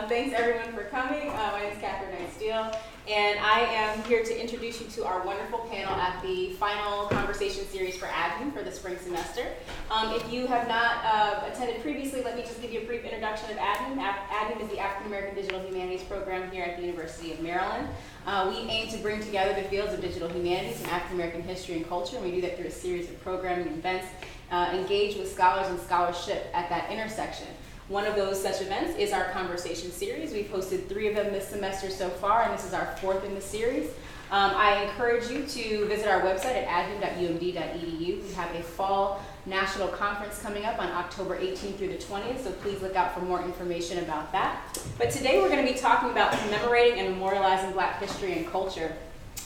Thanks everyone for coming. My name is Catherine Knight-Steele, and I am here to introduce you to our wonderful panel at the final conversation series for AADHum for the spring semester. If you have not attended previously, let me just give you a brief introduction of AADHum. AADHum is the African American Digital Humanities program here at the University of Maryland. We aim to bring together the fields of digital humanities and African American history and culture, and we do that through a series of programming and events, engage with scholars and scholarship at that intersection. One of those such events is our conversation series. We've hosted 3 of them this semester so far, and this is our 4th in the series. I encourage you to visit our website at aadhum.umd.edu. We have a fall national conference coming up on October 18th through the 20th, so please look out for more information about that. But today we're going to be talking about commemorating and memorializing Black history and culture.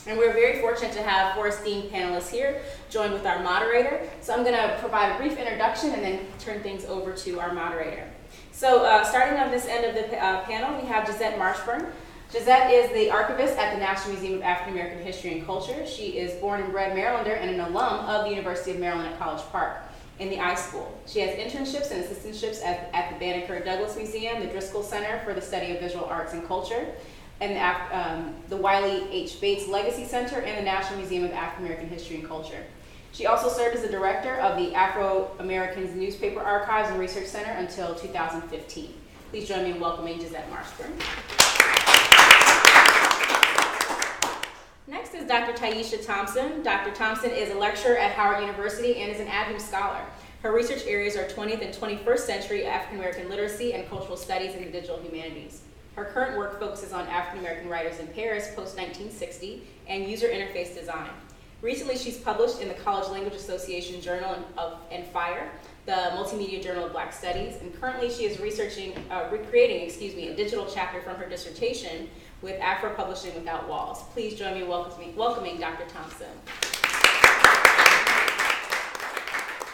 And we're very fortunate to have 4 esteemed panelists here, joined with our moderator. So I'm going to provide a brief introduction and then turn things over to our moderator. So starting on this end of the panel, we have Gisette Marshburn. Gisette is the archivist at the National Museum of African American History and Culture. She is born and bred Marylander and an alum of the University of Maryland at College Park in the I School. She has internships and assistantships at the Banneker Douglas Museum, the Driscoll Center for the Study of Visual Arts and Culture, and the Wiley H. Bates Legacy Center, and the National Museum of African American History and Culture. She also served as the director of the Afro-Americans Newspaper Archives and Research Center until 2015. Please join me in welcoming Gisette Marshburn. Next is Dr. Taisha Thompson. Dr. Thompson is a lecturer at Howard University and is an AADHum scholar. Her research areas are 20th and 21st century African American literacy and cultural studies in the digital humanities. Her current work focuses on African American writers in Paris post-1960 and user interface design. Recently, she's published in the College Language Association Journal and FIRE, the Multimedia Journal of Black Studies, and currently she is recreating a digital chapter from her dissertation with Afro Publishing Without Walls. Please join me in welcoming Dr. Thompson.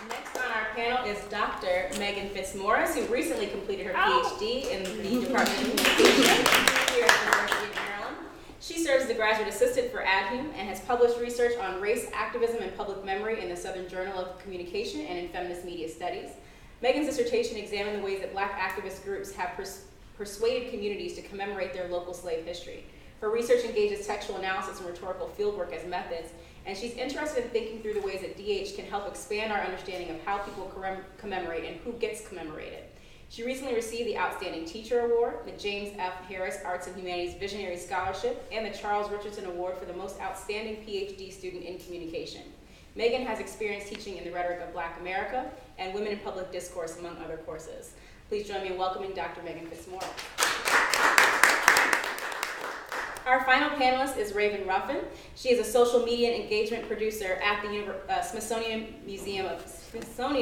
Next on our panel is Dr. Megan Fitzmaurice, who recently completed her PhD in the Department of Communication here at the University of Maryland. She serves as the graduate assistant for AADHum and has published research on race, activism, and public memory in the Southern Journal of Communication and in Feminist Media Studies. Megan's dissertation examined the ways that Black activist groups have persuaded communities to commemorate their local slave history. Her research engages textual analysis and rhetorical fieldwork as methods, and she's interested in thinking through the ways that DH can help expand our understanding of how people commemorate and who gets commemorated. She recently received the Outstanding Teacher Award, the James F. Harris Arts and Humanities Visionary Scholarship, and the Charles Richardson Award for the Most Outstanding PhD Student in Communication. Megan has experience teaching in the rhetoric of Black America and women in public discourse, among other courses. Please join me in welcoming Dr. Megan Fitzmaurice. Our final panelist is Raven Ruffin. She is a social media and engagement producer at the Smithsonian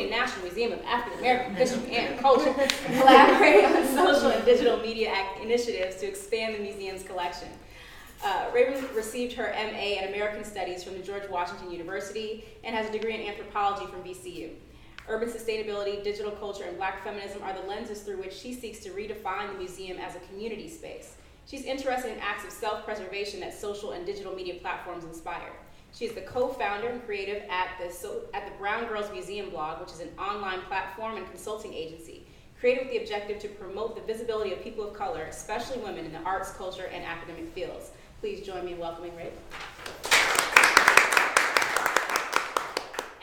National Museum of African American History and Culture, collaborating on social and digital media initiatives to expand the museum's collection. Raven received her MA in American Studies from the George Washington University and has a degree in anthropology from VCU. Urban sustainability, digital culture, and Black feminism are the lenses through which she seeks to redefine the museum as a community space. She's interested in acts of self-preservation that social and digital media platforms inspire. She is the co-founder and creative at the Brown Girls Museum blog, which is an online platform and consulting agency, created with the objective to promote the visibility of people of color, especially women, in the arts, culture, and academic fields. Please join me in welcoming Raven.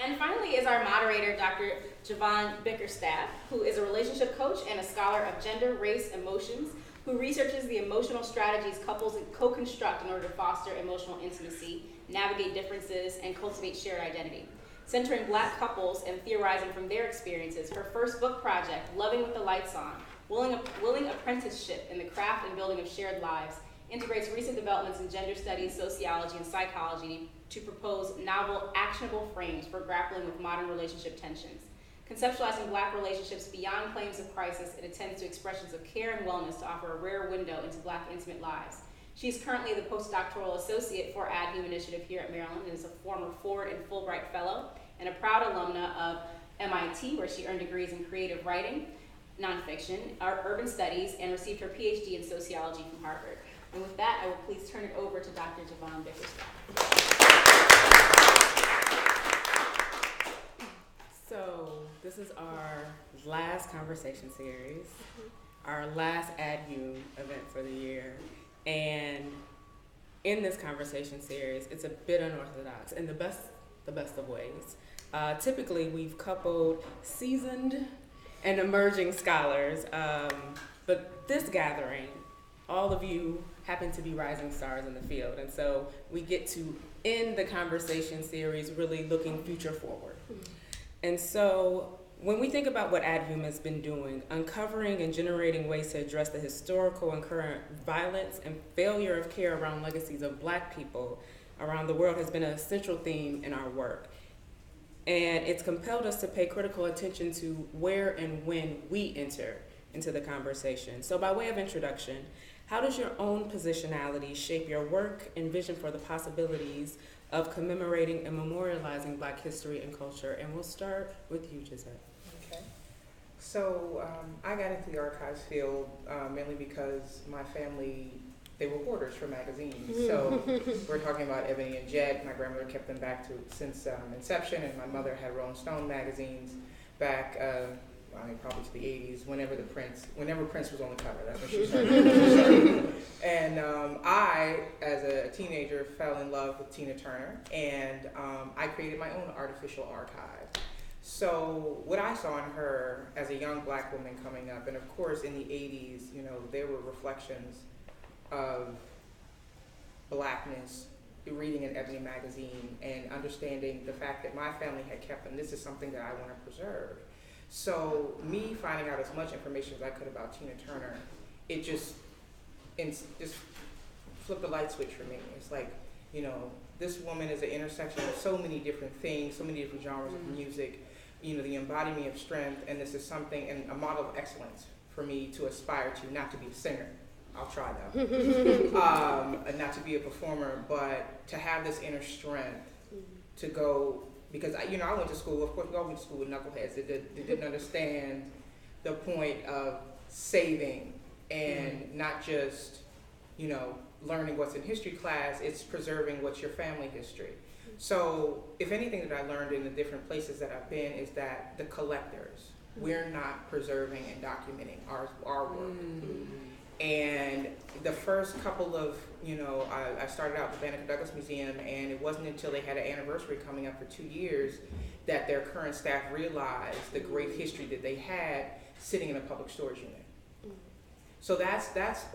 And finally is our moderator, Dr. Javon Bickerstaff, who is a relationship coach and a scholar of gender, race, emotions, who researches the emotional strategies couples co-construct in order to foster emotional intimacy, navigate differences, and cultivate shared identity. Centering Black couples and theorizing from their experiences, her first book project, Loving with the Lights On, Willing Apprenticeship in the Craft and Building of Shared Lives, integrates recent developments in gender studies, sociology, and psychology to propose novel, actionable frames for grappling with modern relationship tensions. Conceptualizing Black relationships beyond claims of crisis, it attends to expressions of care and wellness to offer a rare window into Black intimate lives. She is currently the postdoctoral associate for AADHum Initiative here at Maryland and is a former Ford and Fulbright Fellow and a proud alumna of MIT, where she earned degrees in creative writing, nonfiction, urban studies, and received her PhD in sociology from Harvard. And with that, I will please turn it over to Dr. Javon Bickerstaff. So this is our last conversation series. our last AADHum event for the year, and in this conversation series, it's a bit unorthodox in the best of ways. Typically, we've coupled seasoned and emerging scholars, but this gathering, all of you happen to be rising stars in the field, and so we get to end the conversation series really looking future forward. And so when we think about what AADHum has been doing, uncovering and generating ways to address the historical and current violence and failure of care around legacies of Black people around the world has been a central theme in our work. And it's compelled us to pay critical attention to where and when we enter into the conversation. So by way of introduction, how does your own positionality shape your work and vision for the possibilities of commemorating and memorializing Black history and culture? And we'll start with you, Gisette. Okay. So I got into the archives field mainly because my family, they were hoarders for magazines. So we're talking about Ebony and Jet. My grandmother kept them back since inception, and my mother had Rolling Stone magazines back, probably to the 80s, whenever Prince was on the cover. That's when she started. And I, as a teenager, fell in love with Tina Turner, and I created my own artificial archive. So what I saw in her as a young Black woman coming up, and of course in the 80s, there were reflections of Blackness, reading an Ebony magazine and understanding the fact that my family had kept them. This is something that I want to preserve. So me finding out as much information as I could about Tina Turner, it just flipped the light switch for me. It's like, this woman is an intersection of so many different things, so many different genres of music, the embodiment of strength, and this is something, and a model of excellence for me to aspire to, not to be a singer. I'll try that. And not to be a performer, but to have this inner strength to go, because I went to school, of course we all went to school with knuckleheads that didn't understand the point of saving and not just, learning what's in history class, it's preserving what's your family history. So if anything that I learned in the different places that I've been is that the collectors, we're not preserving and documenting our work. And the first couple of, I started out at the Banneker Douglas Museum, and it wasn't until they had an anniversary coming up for 2 years that their current staff realized the great history that they had sitting in a public storage unit. So that's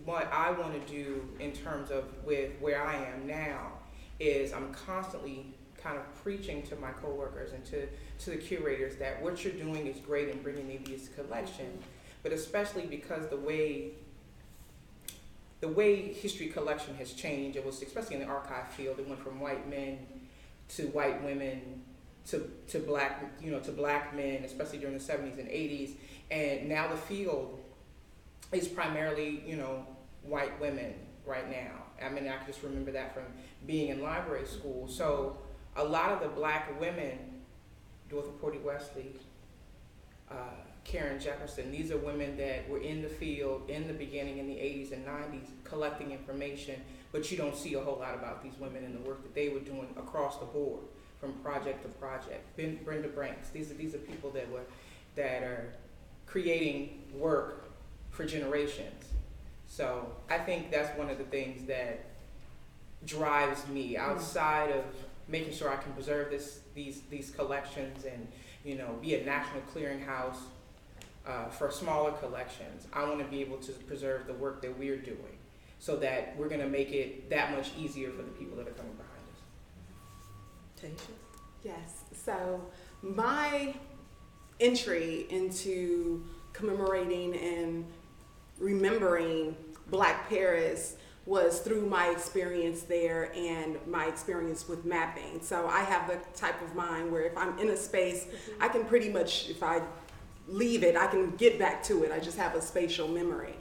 what I want to do in terms of with where I am now, is I'm constantly kind of preaching to my coworkers and to the curators that what you're doing is great in bringing me these collections, but especially because the way history collection has changed, it was especially in the archive field, it went from white men to white women to Black, to Black men, especially during the 70s and 80s, and now the field is primarily, white women right now. I mean, I can just remember that from being in library school. So a lot of the Black women, Dorothy Porty Wesley, Karen Jefferson, these are women that were in the field in the beginning in the 80s and 90s collecting information, but you don't see a whole lot about these women and the work that they were doing across the board from project to project. Brenda Branks, these are people that are creating work for generations. So I think that's one of the things that drives me outside of making sure I can preserve these collections and be a national clearinghouse for smaller collections. I want to be able to preserve the work that we're doing so that we're going to make it that much easier for the people that are coming behind us. Tanisha? Yes. So my entry into commemorating and remembering Black Paris was through my experience there and my experience with mapping. So I have the type of mind where if I'm in a space, I can pretty much, if I leave it, I can get back to it. I just have a spatial memory.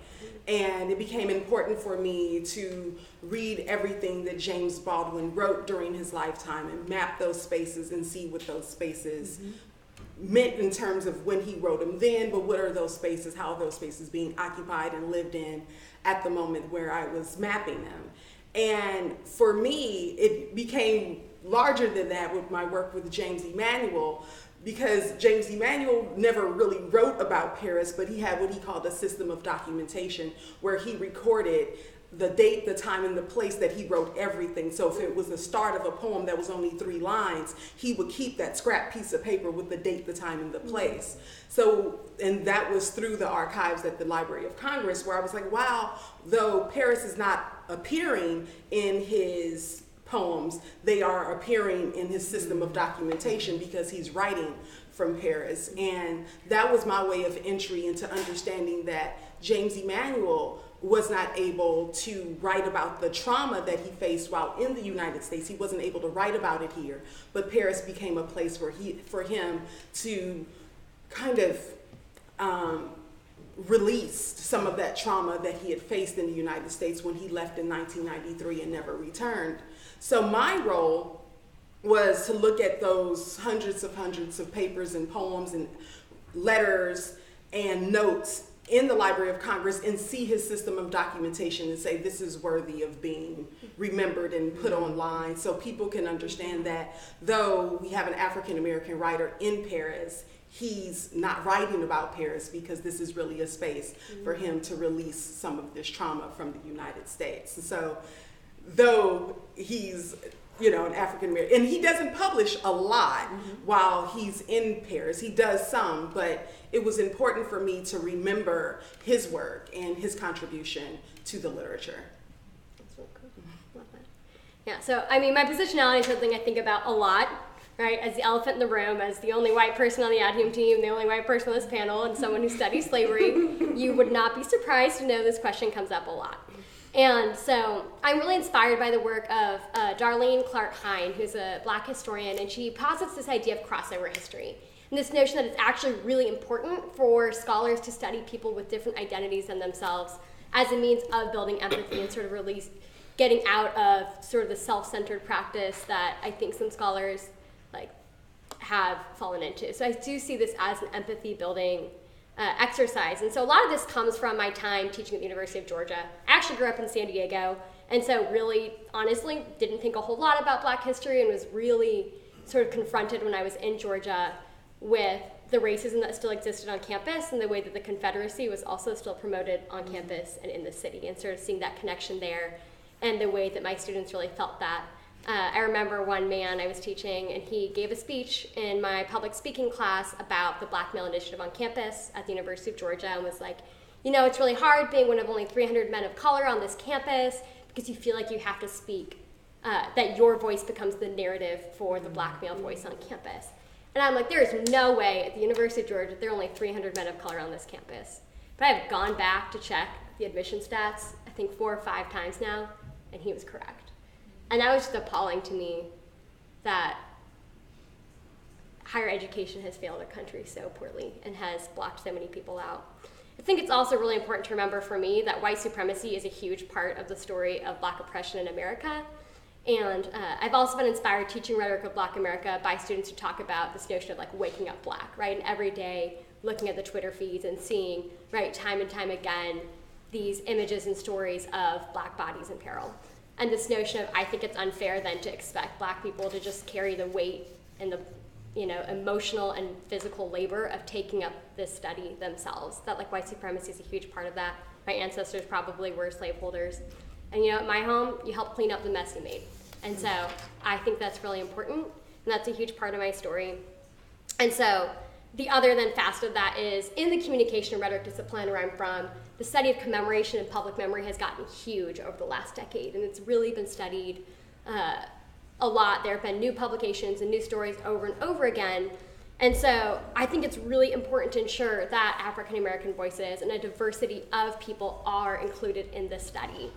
And it became important for me to read everything that James Baldwin wrote during his lifetime and map those spaces and see what those spaces meant in terms of when he wrote them then, but what are those spaces, how are those spaces being occupied and lived in at the moment where I was mapping them. And for me, it became larger than that with my work with James Emanuel, because James Emanuel never really wrote about Paris, but he had what he called a system of documentation where he recorded the date, the time, and the place that he wrote everything. So if it was the start of a poem that was only 3 lines, he would keep that scrap piece of paper with the date, the time, and the place. So, and that was through the archives at the Library of Congress, where I was like, wow, though Paris is not appearing in his poems, they are appearing in his system of documentation because he's writing from Paris. And that was my way of entry into understanding that James Emanuel was not able to write about the trauma that he faced while in the United States. He wasn't able to write about it here, but Paris became a place where for him to kind of release some of that trauma that he had faced in the United States when he left in 1993 and never returned. So my role was to look at those hundreds of papers and poems and letters and notes in the Library of Congress and see his system of documentation and say this is worthy of being remembered and put online, so people can understand that though we have an African American writer in Paris, he's not writing about Paris because this is really a space for him to release some of this trauma from the United States. And so though he's an African American, and he doesn't publish a lot while he's in Paris. He does some, but it was important for me to remember his work and his contribution to the literature. That's really cool. Love that. Yeah, so I mean, my positionality is something I think about a lot, right? As the elephant in the room, as the only white person on the AADHum team, the only white person on this panel, and someone who studies slavery, you would not be surprised to know this question comes up a lot. And so I'm really inspired by the work of Darlene Clark Hine, who's a Black historian, and she posits this idea of crossover history. And this notion that it's actually really important for scholars to study people with different identities than themselves as a means of building empathy and sort of getting out of sort of the self-centered practice that I think some scholars have fallen into. So I do see this as an empathy building exercise. And so a lot of this comes from my time teaching at the University of Georgia. I actually grew up in San Diego, and so really, honestly, didn't think a whole lot about Black history and was really sort of confronted when I was in Georgia with the racism that still existed on campus and the way that the Confederacy was also still promoted on campus and in the city, and sort of seeing that connection there and the way that my students really felt that. I remember one man I was teaching, and he gave a speech in my public speaking class about the Black Male Initiative on campus at the University of Georgia, and was like, it's really hard being one of only 300 men of color on this campus because you feel like you have to speak, that your voice becomes the narrative for the Black male voice on campus. And I'm like, there is no way at the University of Georgia there are only 300 men of color on this campus. But I've gone back to check the admission stats, I think 4 or 5 times now, and he was correct. And that was just appalling to me that higher education has failed our country so poorly and has blocked so many people out. I think it's also really important to remember for me that white supremacy is a huge part of the story of Black oppression in America. And I've also been inspired teaching rhetoric of Black America by students who talk about this notion of waking up Black, right? And every day looking at the Twitter feeds and seeing, right, time and time again, these images and stories of Black bodies in peril. And this notion of, I think it's unfair then to expect Black people to just carry the weight and the emotional and physical labor of taking up this study themselves. That white supremacy is a huge part of that. My ancestors probably were slaveholders. And at my home, you help clean up the mess you made. And so I think that's really important, and that's a huge part of my story. And so the other then facet of that is, in the communication and rhetoric discipline where I'm from, the study of commemoration and public memory has gotten huge over the last decade, and it's really been studied a lot. There have been new publications and new stories over and over again. And so I think it's really important to ensure that African American voices and a diversity of people are included in this study.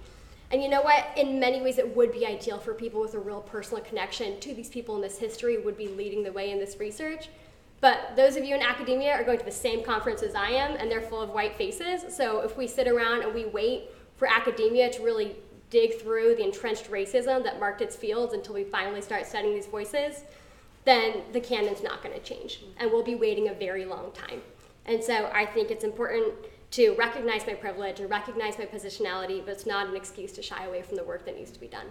And you know what? In many ways, it would be ideal for people with a real personal connection to these people in this history would be leading the way in this research. But those of you in academia are going to the same conference as I am, and they're full of white faces. So if we sit around and we wait for academia to really dig through the entrenched racism that marked its fields until we finally start studying these voices, then the canon's not going to change, and we'll be waiting a very long time. And so I think it's important to recognize my privilege and recognize my positionality, but it's not an excuse to shy away from the work that needs to be done.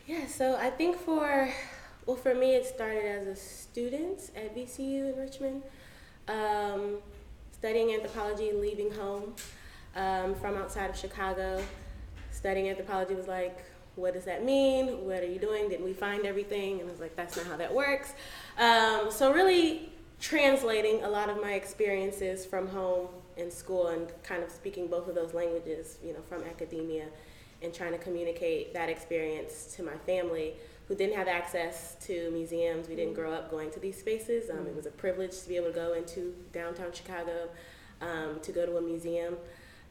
Yeah, so I think for Well, for me, it started as a student at VCU in Richmond, studying anthropology, leaving home from outside of Chicago. Studying anthropology was like, what does that mean? What are you doing? Didn't we find everything? And I was like, that's not how that works. So really translating a lot of my experiences from home and school and kind of speaking both of those languages, you know, from academia, and trying to communicate that experience to my family who didn't have access to museums. We didn't grow up going to these spaces. It was a privilege to be able to go into downtown Chicago, to go to a museum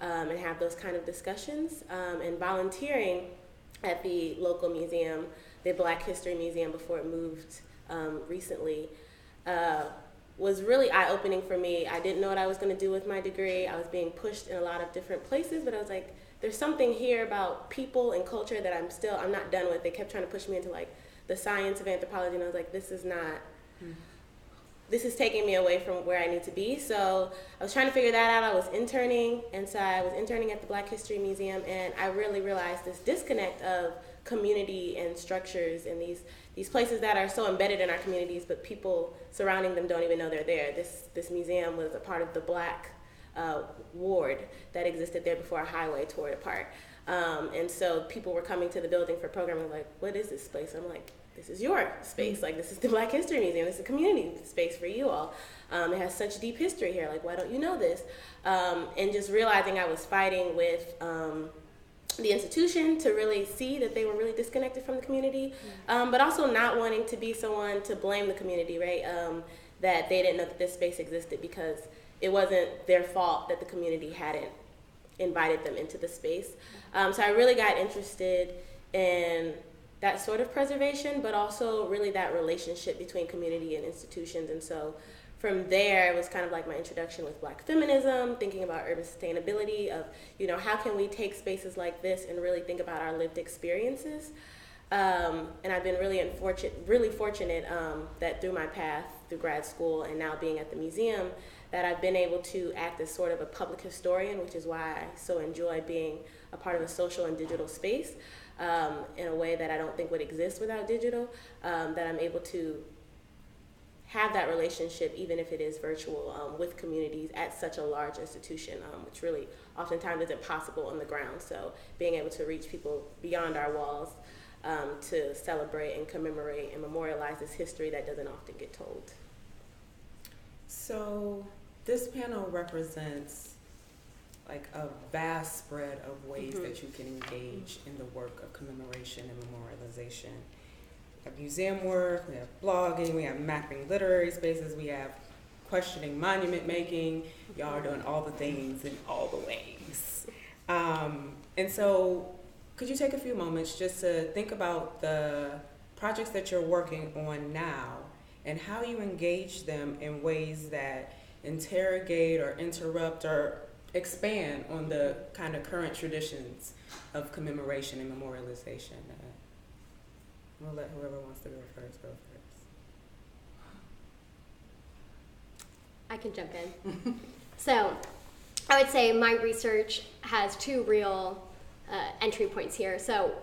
and have those kind of discussions. And volunteering at the local museum, the Black History Museum before it moved recently, was really eye-opening for me. I didn't know what I was going to do with my degree. I was being pushed in a lot of different places, but I was like, there's something here about people and culture that I'm not done with. They kept trying to push me into like the science of anthropology, and I was like, this is taking me away from where I need to be. So I was trying to figure that out. I was interning, and so I was interning at the Black History Museum, and I really realized this disconnect of community and structures and these places that are so embedded in our communities, but people surrounding them don't even know they're there. This museum was a part of the Black ward that existed there before a highway tore it apart. And so people were coming to the building for programming, like, what is this place? I'm like, this is your space. Like, this is the Black History Museum. This is a community space for you all. It has such deep history here. Like, why don't you know this? And just realizing I was fighting with the institution to really see that they were really disconnected from the community, but also not wanting to be someone to blame the community, right? That they didn't know that this space existed because it wasn't their fault that the community hadn't invited them into the space. So I really got interested in that sort of preservation, but also really that relationship between community and institutions. And so from there, it was kind of like my introduction with Black feminism, thinking about urban sustainability of, you know, how can we take spaces like this and really think about our lived experiences. And I've been really fortunate that through my path, through grad school and now being at the museum, that I've been able to act as sort of a public historian, which is why I so enjoy being a part of a social and digital space in a way that I don't think would exist without digital, that I'm able to have that relationship, even if it is virtual, with communities at such a large institution, which really oftentimes isn't possible on the ground. So being able to reach people beyond our walls to celebrate and commemorate and memorialize this history that doesn't often get told. So this panel represents like a vast spread of ways that you can engage in the work of commemoration and memorialization. We have museum work, we have blogging, we have mapping literary spaces, we have questioning monument making. Y'all are doing all the things in all the ways. And so could you take a few moments just to think about the projects that you're working on now and how you engage them in ways that interrogate or interrupt or expand on the kind of current traditions of commemoration and memorialization? We'll let whoever wants to go first. I can jump in. So I would say my research has two real entry points here. So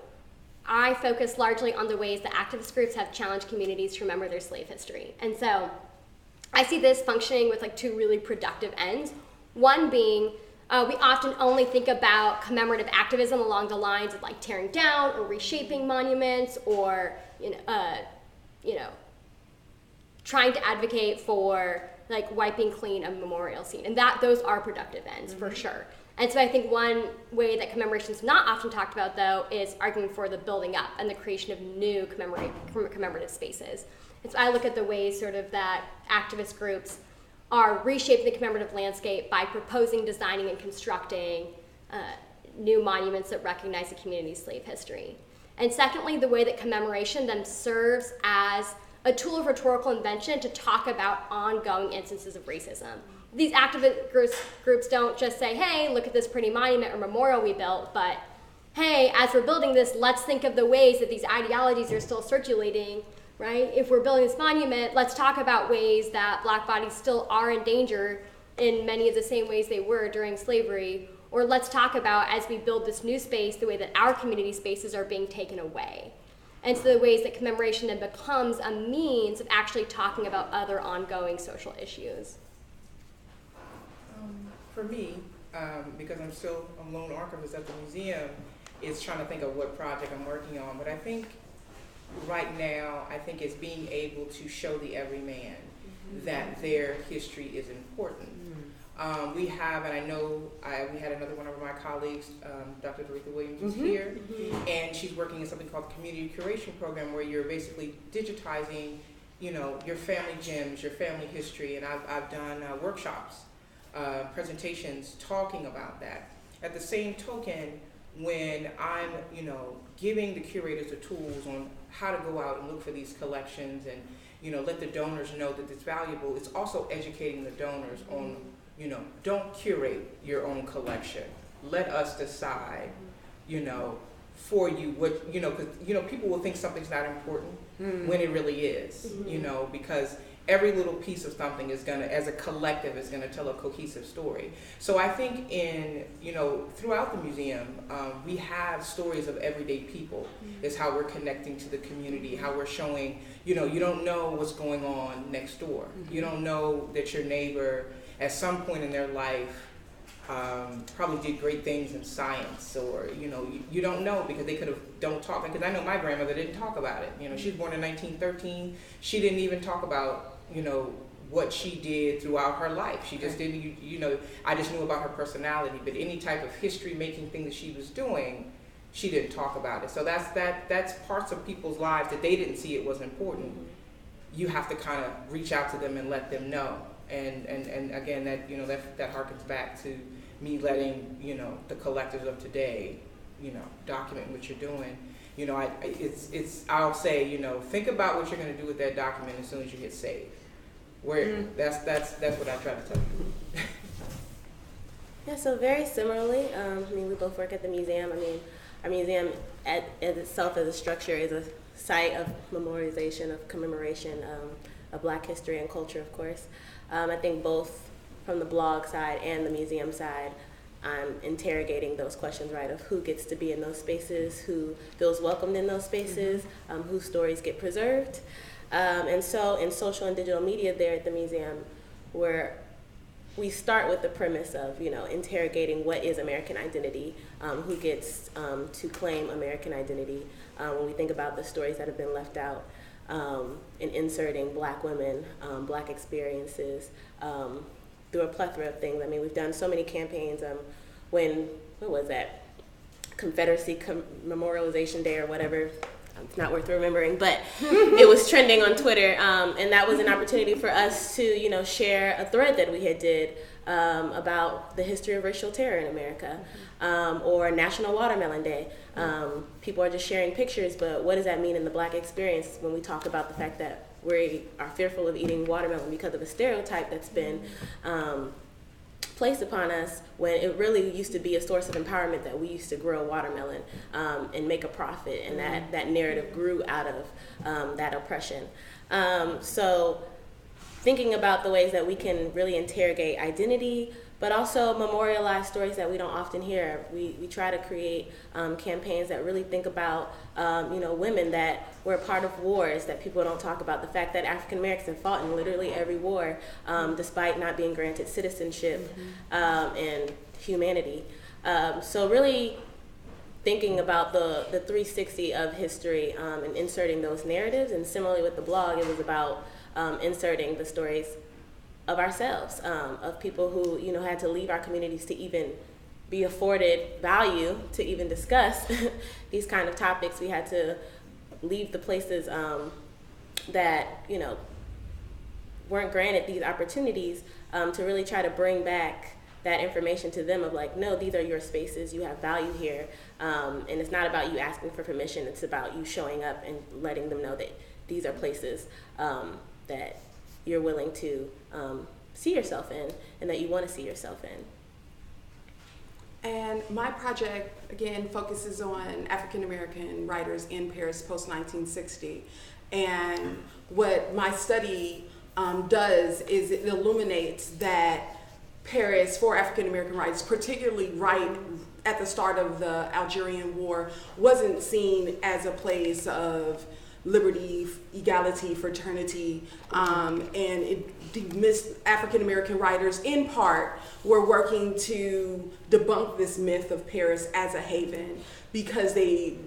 I focus largely on the ways that activist groups have challenged communities to remember their slave history. And so I see this functioning with like two really productive ends. One being, we often only think about commemorative activism along the lines of like tearing down or reshaping monuments or, trying to advocate for like wiping clean a memorial scene. And those are productive ends for sure. And so I think one way that commemoration is not often talked about, though, is arguing for the building up and the creation of new commemorative spaces. And so I look at the ways sort of that activist groups are reshaping the commemorative landscape by proposing, designing, and constructing new monuments that recognize the community's slave history. And secondly, the way that commemoration then serves as a tool of rhetorical invention to talk about ongoing instances of racism. These activist groups don't just say, hey, look at this pretty monument or memorial we built, but hey, as we're building this, let's think of the ways that these ideologies are still circulating, right? If we're building this monument, let's talk about ways that Black bodies still are in danger in many of the same ways they were during slavery. Or let's talk about, as we build this new space, the way that our community spaces are being taken away. And so the ways that commemoration then becomes a means of actually talking about other ongoing social issues. For me, because I'm still a lone archivist at the museum, is trying to think of what project I'm working on. But I think right now, I think it's being able to show the everyman that their history is important. We have, and I know we had another one of my colleagues, Dr. Doretha Williams, is here, and she's working in something called the Community Curation Program, where you're basically digitizing, you know, your family gems, your family history, and I've done workshops, presentations talking about that. At the same token, when I'm, you know, giving the curators the tools on how to go out and look for these collections and, you know, let the donors know that it's valuable, it's also educating the donors on, you know, don't curate your own collection. Let us decide, you know, for you what, you know, because, you know, people will think something's not important when it really is, you know, because every little piece of something is gonna, as a collective, is gonna tell a cohesive story. So I think in, you know, throughout the museum, we have stories of everyday people, is how we're connecting to the community, how we're showing, you know, you don't know what's going on next door. You don't know that your neighbor, at some point in their life, probably did great things in science, or, you know, you don't know, because they could have don't talk, because I know my grandmother didn't talk about it. You know, she was born in 1913. She didn't even talk about, you know, what she did throughout her life. She just didn't, you know, I just knew about her personality, but any type of history making thing that she was doing, she didn't talk about it. So that's parts of people's lives that they didn't see it was important. You have to kind of reach out to them and let them know. And again, that, you know, that harkens back to me letting, you know, the collectors of today, you know, document what you're doing. You know, I'll say, you know, think about what you're going to do with that document as soon as you hit save. Where that's what I try to tell you. Yeah, so very similarly, I mean, we both work at the museum. I mean, our museum as itself as a structure is a site of memorialization, of commemoration of Black history and culture, of course. I think both from the blog side and the museum side, I'm interrogating those questions, right, of who gets to be in those spaces, who feels welcomed in those spaces, whose stories get preserved. And so in social and digital media there at the museum, where we start with the premise of, you know, interrogating what is American identity, who gets to claim American identity, when we think about the stories that have been left out, and inserting Black women, Black experiences, through a plethora of things. I mean, we've done so many campaigns. What was that? Confederacy Memorialization Day or whatever. It's not worth remembering, but it was trending on Twitter, and that was an opportunity for us to, you know, share a thread that we had did about the history of racial terror in America, or National Watermelon Day. People are just sharing pictures, but what does that mean in the Black experience when we talk about the fact that we are fearful of eating watermelon because of a stereotype that's been placed upon us, when it really used to be a source of empowerment that we used to grow watermelon and make a profit, and that narrative grew out of that oppression. So thinking about the ways that we can really interrogate identity, but also memorialize stories that we don't often hear. We try to create campaigns that really think about you know, women that were a part of wars that people don't talk about. The fact that African Americans have fought in literally every war, despite not being granted citizenship and humanity. So really thinking about the 360 of history and inserting those narratives. And similarly with the blog, it was about inserting the stories of ourselves, of people who, you know, had to leave our communities to even be afforded value to even discuss these kind of topics. We had to leave the places that, you know, weren't granted these opportunities to really try to bring back that information to them of like, no, these are your spaces, you have value here, and it's not about you asking for permission, it's about you showing up and letting them know that these are places that you're willing to see yourself in, and that you want to see yourself in. And my project, again, focuses on African American writers in Paris post-1960. And what my study does is it illuminates that Paris for African American writers, particularly right at the start of the Algerian War, wasn't seen as a place of liberty, equality, fraternity, and it dismissed African American writers in part were working to debunk this myth of Paris as a haven, because the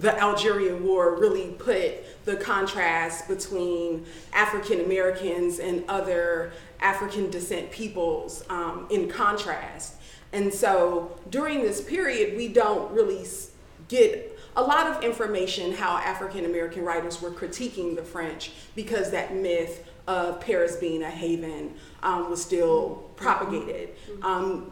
Algerian War really put the contrast between African Americans and other African descent peoples in contrast. And so during this period, we don't really get a lot of information how African American writers were critiquing the French, because that myth of Paris being a haven was still propagated.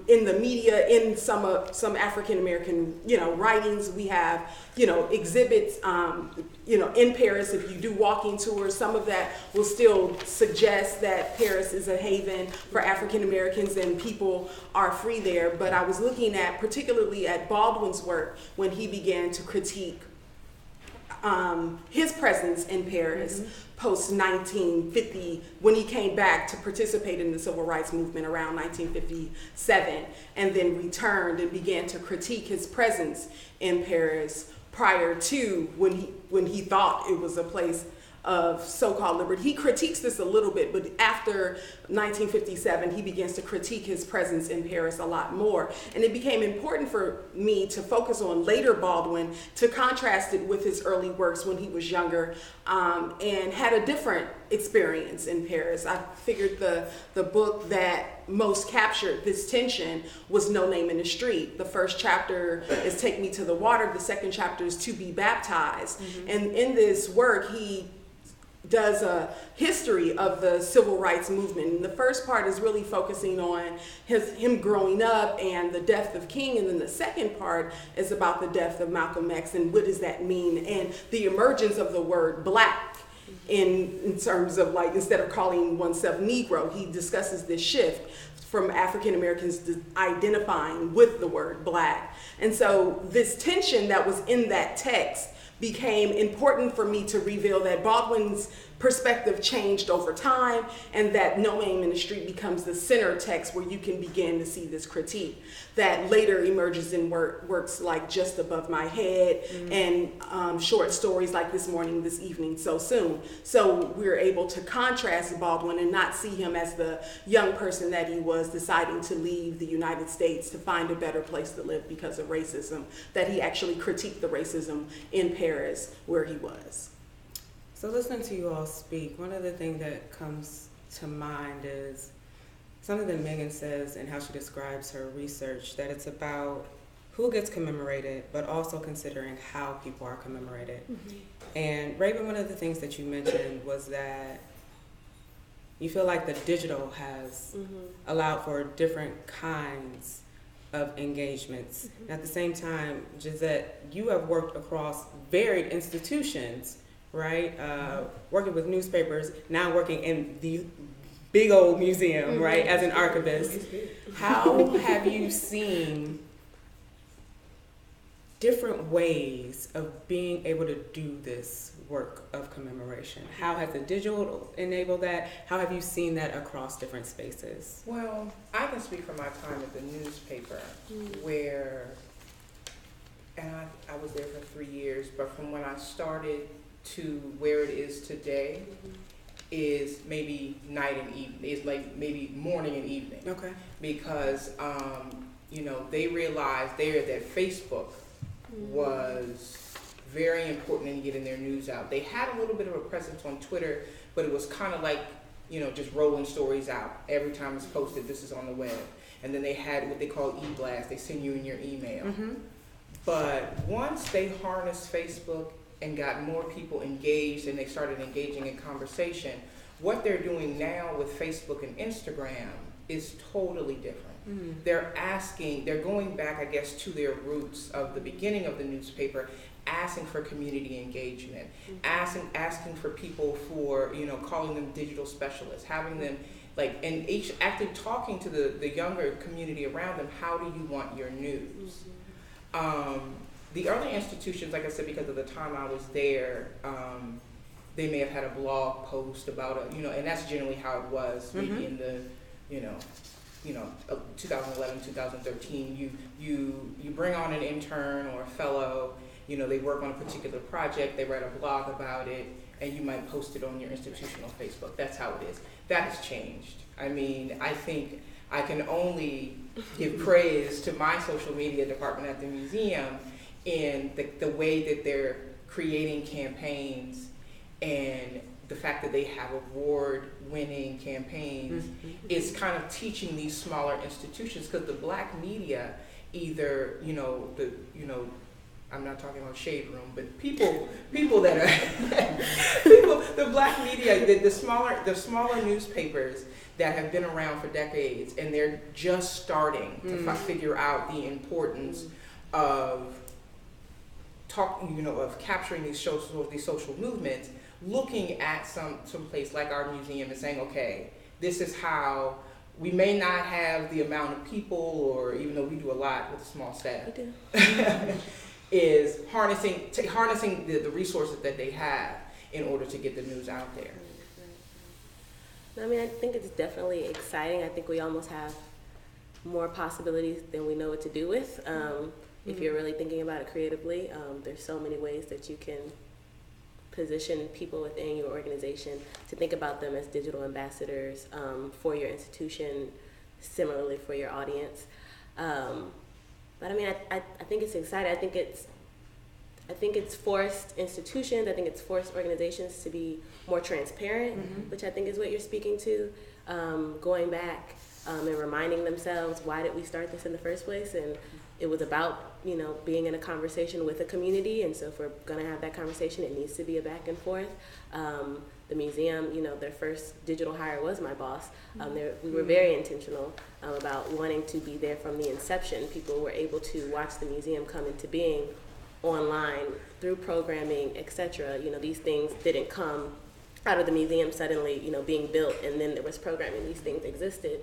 In the media, in some African American, writings, we have, exhibits, in Paris. If you do walking tours, some of that will still suggest that Paris is a haven for African Americans and people are free there. But I was looking at, particularly at Baldwin's work, when he began to critique his presence in Paris post 1950, when he came back to participate in the civil rights movement around 1957, and then returned and began to critique his presence in Paris prior to when he thought it was a place of so-called liberty. He critiques this a little bit, but after 1957, he begins to critique his presence in Paris a lot more. And it became important for me to focus on later Baldwin, to contrast it with his early works when he was younger, and had a different experience in Paris. I figured the book that most captured this tension was No Name in the Street. The first chapter is Take Me to the Water. The second chapter is To Be Baptized. And in this work, he does a history of the civil rights movement. And the first part is really focusing on him growing up and the death of King, and then the second part is about the death of Malcolm X and what does that mean, and the emergence of the word black in terms of, like, instead of calling oneself Negro, he discusses this shift from African Americans identifying with the word black. And so this tension that was in that text became important for me to reveal that Baldwin's perspective changed over time, and that No Name in the Street becomes the center text where you can begin to see this critique that later emerges in works like Just Above My Head, and short stories like This Morning, This Evening, So Soon. So we're able to contrast Baldwin and not see him as the young person that he was, deciding to leave the United States to find a better place to live because of racism, that he actually critiqued the racism in Paris where he was. So listening to you all speak, one of the things that comes to mind is something that Megan says and how she describes her research, that it's about who gets commemorated, but also considering how people are commemorated. And Raven, one of the things that you mentioned was that you feel like the digital has allowed for different kinds of engagements. And at the same time, Gisette, you have worked across varied institutions, right? Working with newspapers, now working in the big old museum, right, as an archivist. How have you seen different ways of being able to do this work of commemoration? How has the digital enabled that? How have you seen that across different spaces? Well, I can speak from my time at the newspaper, where, and I was there for 3 years, but from when I started to where it is today is maybe night and evening. It's like maybe morning and evening. Okay. Because, they realized there that Facebook was very important in getting their news out. They had a little bit of a presence on Twitter, but it was kind of like, just rolling stories out. Every time it's posted, this is on the web. And then they had what they call e-blast. They send you in your email. But once they harnessed Facebook and got more people engaged and they started engaging in conversation, what they're doing now with Facebook and Instagram is totally different. They're going back, I guess, to their roots of the beginning of the newspaper, asking for community engagement, asking for people for, calling them digital specialists, having them and each active talking to the younger community around them, how do you want your news? The early institutions, like I said, because of the time I was there, they may have had a blog post about and that's generally how it was, maybe in the, 2011, 2013, you bring on an intern or a fellow, they work on a particular project, they write a blog about it, and you might post it on your institutional Facebook. That's how it is. That has changed. I mean, I think I can only give praise to my social media department at the museum in the way that they're creating campaigns, and the fact that they have award-winning campaigns is kind of teaching these smaller institutions, because the Black media, either I'm not talking about Shade Room, but people that are the Black media, the smaller newspapers that have been around for decades, and they're just starting to figure out the importance of of capturing these social movements, looking at some place like our museum and saying, okay, this is how we may not have the amount of people, or even though we do a lot with a small staff, is harnessing the resources that they have in order to get the news out there. I mean, I think it's definitely exciting. I think we almost have more possibilities than we know what to do with. If you're really thinking about it creatively, there's so many ways that you can position people within your organization to think about them as digital ambassadors for your institution, similarly for your audience. But I mean, I think it's exciting. I think it's forced institutions, I think it's forced organizations to be more transparent, which I think is what you're speaking to, going back and reminding themselves, why did we start this in the first place? And it was about, being in a conversation with a community, and so if we're going to have that conversation, it needs to be a back and forth. The museum, their first digital hire was my boss. We were very intentional about wanting to be there from the inception. People were able to watch the museum come into being online through programming, etc. These things didn't come out of the museum suddenly, being built and then there was programming. These things existed.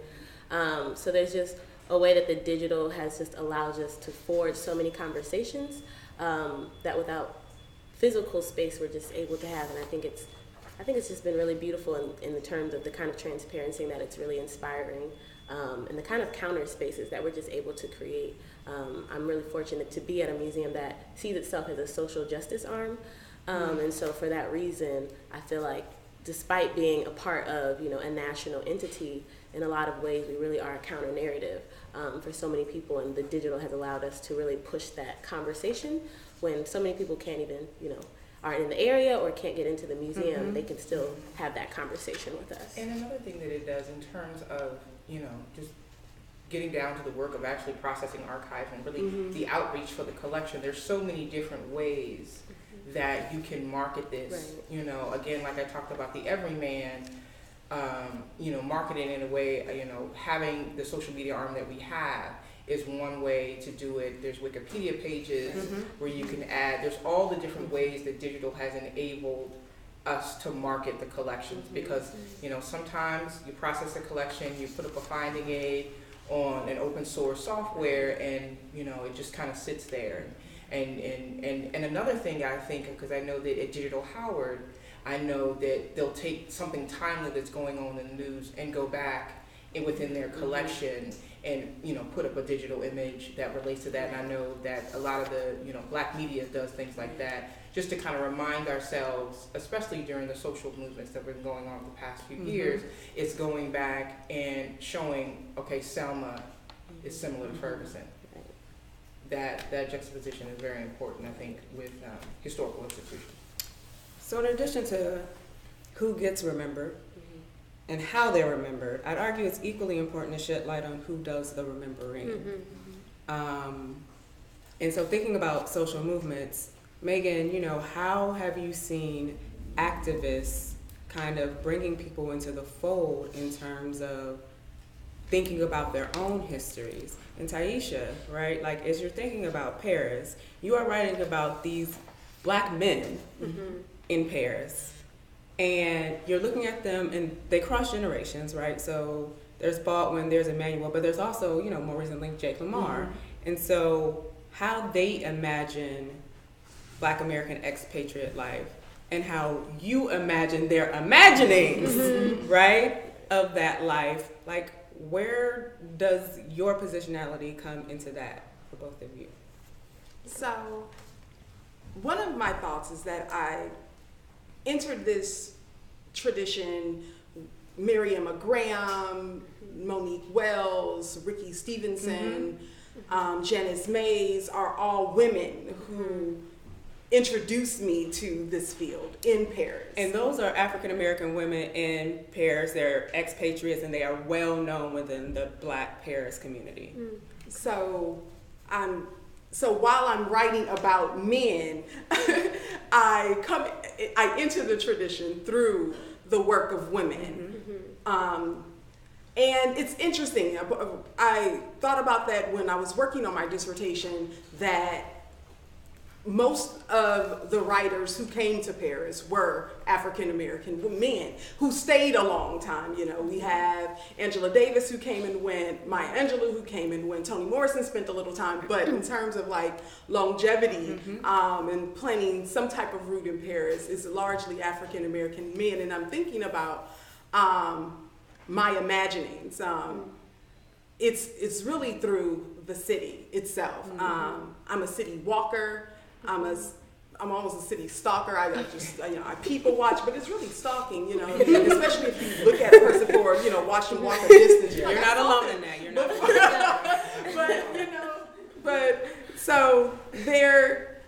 So there's just a way that the digital has just allowed us to forge so many conversations that without physical space we're just able to have. And I think it's just been really beautiful in the terms of the kind of transparency that it's really inspiring, and the kind of counter spaces that we're just able to create. I'm really fortunate to be at a museum that sees itself as a social justice arm, and so for that reason, I feel like despite being a part of a national entity, in a lot of ways we really are a counter narrative for so many people, and the digital has allowed us to really push that conversation when so many people can't even aren't in the area or can't get into the museum. They can still have that conversation with us. And another thing that it does in terms of just getting down to the work of actually processing archives and really the outreach for the collection, there's so many different ways that you can market this. Right. Again, like I talked about the everyman, marketing in a way, having the social media arm that we have is one way to do it. There's Wikipedia pages where you can add, there's all the different ways that digital has enabled us to market the collections, because sometimes you process a collection, you put up a finding aid on an open source software, and it just kind of sits there. And another thing I think, because I know that at Digital Howard, I know that they'll take something timely that's going on in the news and go back within their collection and put up a digital image that relates to that. And I know that a lot of the Black media does things like that, just to kind of remind ourselves, especially during the social movements that have been going on the past few years, it's going back and showing, okay, Selma is similar to Ferguson. That juxtaposition is very important, I think, with historical institutions. So in addition to who gets remembered and how they're remembered, I'd argue it's equally important to shed light on who does the remembering. And so thinking about social movements, Megan, how have you seen activists kind of bringing people into the fold in terms of thinking about their own histories? And Taisha, right, like as you're thinking about Paris, you are writing about these Black men in Paris, and you're looking at them, and they cross generations, right? So there's Baldwin, there's Emmanuel, but there's also, more recently, Jake Lamar. And so how they imagine Black American expatriate life, and how you imagine their imaginings, right, of that life, like, where does your positionality come into that for both of you? So, one of my thoughts is that I entered this tradition, Miriam Graham, Monique Wells, Ricky Stevenson, Janice Mays are all women who introduced me to this field in Paris. And those are African American women in Paris. They're expatriates and they are well known within the Black Paris community. So while I'm writing about men, I enter the tradition through the work of women. And it's interesting. I thought about that when I was working on my dissertation, that most of the writers who came to Paris were African American men who stayed a long time. You know, we have Angela Davis who came and went, Maya Angelou who came and went, Toni Morrison spent a little time, but in terms of like longevity and planting some type of root in Paris, is largely African American men. And I'm thinking about my imaginings. It's really through the city itself. I'm a city walker. I'm almost a city stalker. I people watch, but it's really stalking, you know, especially if you look at a person for, you know, watch them walk a distance. You're not alone in that. You're not alone. But so there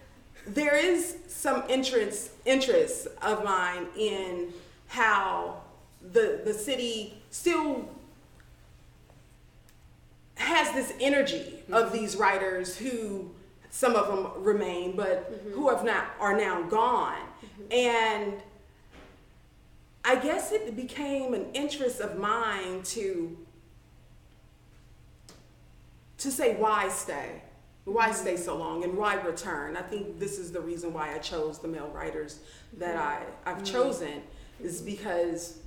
is some interest of mine in how the city still has this energy of these writers who, some of them remain, but who are now gone. And I guess it became an interest of mine to say, why stay? Why stay so long and why return? I think this is the reason why I chose the male writers that I've chosen, is because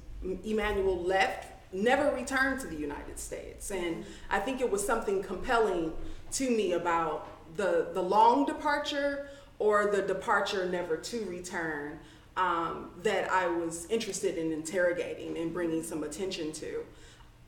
Emmanuel left, never returned to the United States. And I think it was something compelling to me about the long departure or the departure never to return that I was interested in interrogating and bringing some attention to.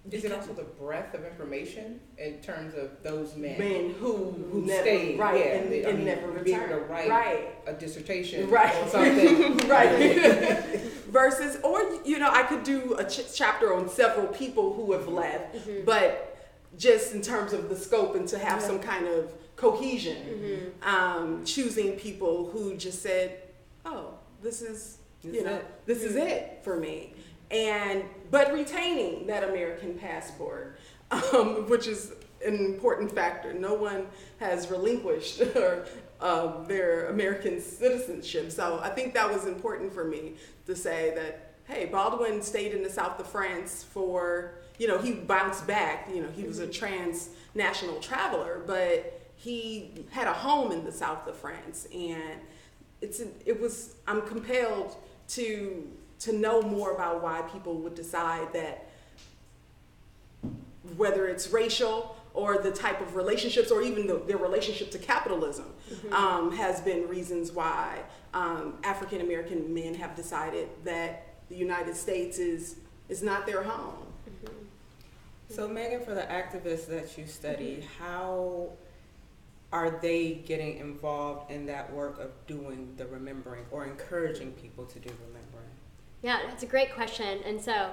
Is it also the breadth of information in terms of those men who never stayed, right, yeah, and never be able returned, to write right, a dissertation right, or something, right? Versus, or you know, I could do a chapter on several people who have left, but just in terms of the scope and to have some kind of cohesion, choosing people who just said, "Oh, this is it for me." But retaining that American passport, which is an important factor. No one has relinquished their American citizenship. So I think that was important for me to say that, hey, Baldwin stayed in the south of France for, you know, he bounced back. You know, he was a transnational traveler, but he had a home in the south of France. And I'm compelled to know more about why people would decide that, whether it's racial or the type of relationships or even their relationship to capitalism, has been reasons why African American men have decided that the United States is not their home. So Megan, for the activists that you study, how are they getting involved in that work of doing the remembering or encouraging people to do remembering? Yeah, that's a great question. And so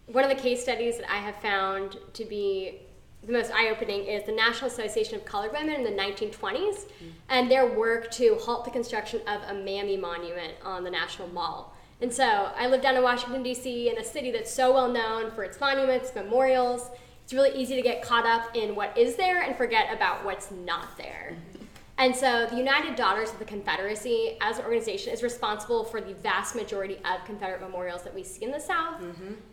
one of the case studies that I have found to be the most eye-opening is the National Association of Colored Women in the 1920s and their work to halt the construction of a Mammy monument on the National Mall. And so I live down in Washington, D.C., in a city that's so well known for its monuments, memorials. It's really easy to get caught up in what is there and forget about what's not there. And so the United Daughters of the Confederacy as an organization is responsible for the vast majority of Confederate memorials that we see in the South.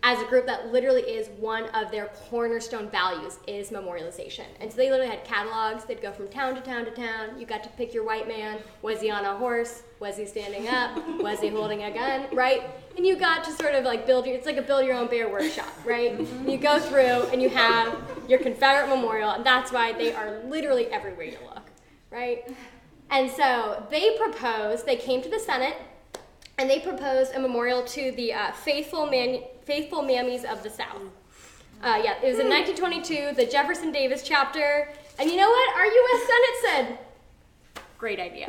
As a group, that literally is one of their cornerstone values, is memorialization. And so they literally had catalogs. They'd go from town to town to town. You got to pick your white man. Was he on a horse? Was he standing up? Was he holding a gun? Right? And you got to sort of like it's like a build your own bear workshop, right? You go through and you have your Confederate memorial, and that's why they are literally everywhere you look. Right? And so they came to the Senate, and they proposed a memorial to the faithful mammies of the South. Yeah, it was in 1922, the Jefferson Davis chapter. And you know what? Our U.S. Senate said, great idea.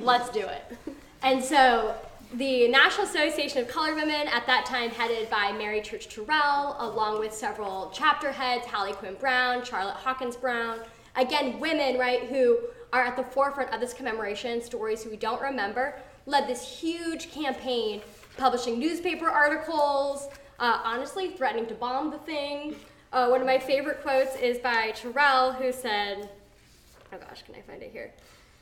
Let's do it. And so the National Association of Colored Women, at that time headed by Mary Church Terrell, along with several chapter heads, Hallie Quinn Brown, Charlotte Hawkins Brown, again, women, right, who are at the forefront of this commemoration, stories who we don't remember, led this huge campaign, publishing newspaper articles, honestly threatening to bomb the thing. One of my favorite quotes is by Terrell, who said, oh gosh, can I find it here?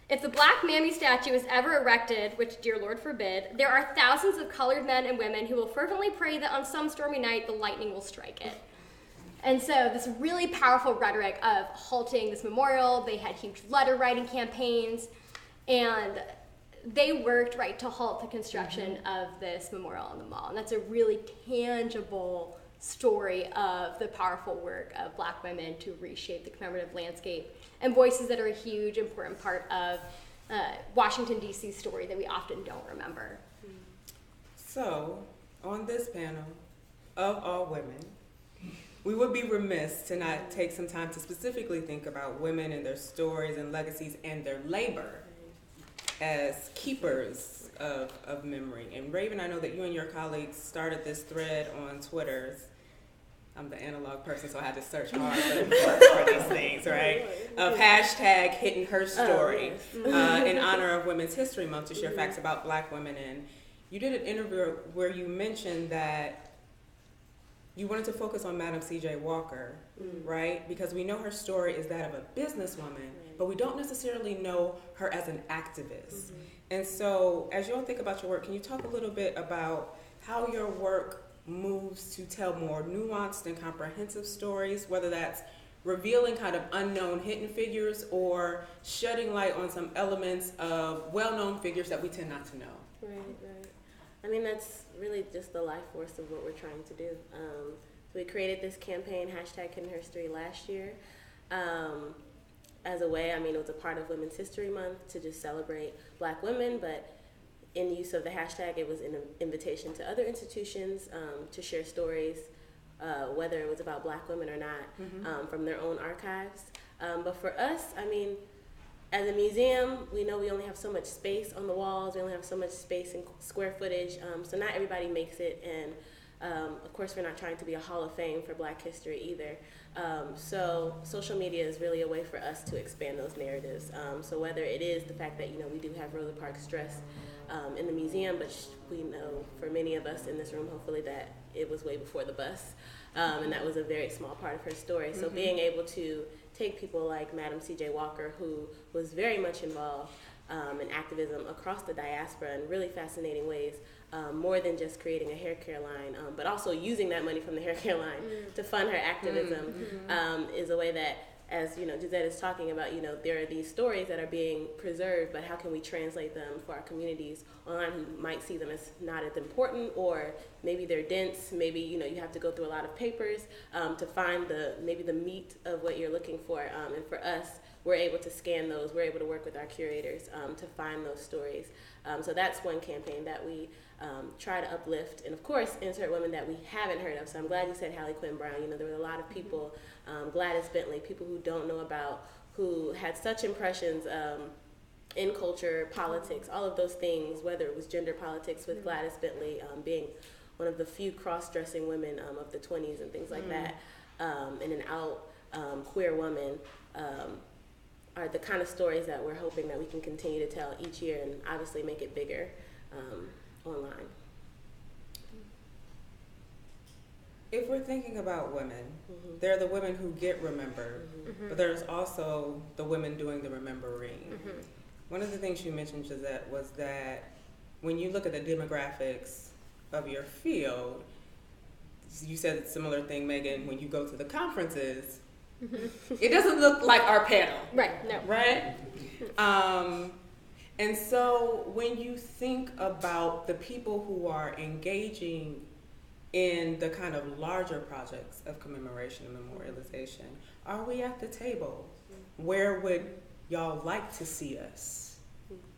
If the Black Mammy statue is ever erected, which dear Lord forbid, there are thousands of colored men and women who will fervently pray that on some stormy night the lightning will strike it. And so this really powerful rhetoric of halting this memorial, they had huge letter writing campaigns, and they worked right to halt the construction of this memorial on the mall. And that's a really tangible story of the powerful work of Black women to reshape the commemorative landscape, and voices that are a huge, important part of Washington, D.C. story that we often don't remember. So, on this panel, of all women, we would be remiss to not take some time to specifically think about women and their stories and legacies and their labor as keepers of memory. And Raven, I know that you and your colleagues started this thread on Twitter. I'm the analog person, so I had to search hard for these things, right? Of hashtag hitting her story in honor of Women's History Month to share facts about Black women. And you did an interview where you mentioned that you wanted to focus on Madam C.J. Walker, right? Because we know her story is that of a businesswoman, but we don't necessarily know her as an activist. And so, as you all think about your work, can you talk a little bit about how your work moves to tell more nuanced and comprehensive stories, whether that's revealing kind of unknown hidden figures or shedding light on some elements of well-known figures that we tend not to know? Right. I mean, that's really just the life force of what we're trying to do. So we created this campaign, hashtag Hidden History, last year. As a way, I mean, it was a part of Women's History Month to just celebrate Black women, but in use of the hashtag, it was an invitation to other institutions to share stories, whether it was about Black women or not, from their own archives. But for us, I mean, as a museum, we know we only have so much space on the walls, we only have so much space in square footage, so not everybody makes it, and of course we're not trying to be a hall of fame for Black history either. So social media is really a way for us to expand those narratives. So whether it is the fact that, you know, we do have Rosa Parks dress in the museum, but we know for many of us in this room, hopefully, that it was way before the bus, and that was a very small part of her story. So being able to take people like Madam C.J. Walker, who was very much involved in activism across the diaspora in really fascinating ways, more than just creating a hair care line, but also using that money from the hair care line to fund her activism, is a way that, as you know, Gisette is talking about, you know, there are these stories that are being preserved, but how can we translate them for our communities online who might see them as not as important, or maybe they're dense, maybe, you know, you have to go through a lot of papers to find maybe the meat of what you're looking for. And for us, we're able to scan those, we're able to work with our curators to find those stories. So that's one campaign that we try to uplift, and of course insert women that we haven't heard of. So I'm glad you said Hallie Quinn Brown. You know, there were a lot of people, Gladys Bentley, people who don't know about, who had such impressions in culture, politics, all of those things, whether it was gender politics with Gladys Bentley being one of the few cross-dressing women of the 20s and things like that, and an out queer woman, are the kind of stories that we're hoping that we can continue to tell each year, and obviously make it bigger online. If we're thinking about women, there are the women who get remembered, but there's also the women doing the remembering. One of the things you mentioned, Gisette, was that when you look at the demographics of your field, you said a similar thing, Megan, when you go to the conferences, it doesn't look like our panel. Right, no. Right? And so when you think about the people who are engaging in the kind of larger projects of commemoration and memorialization, are we at the table? Where would y'all like to see us,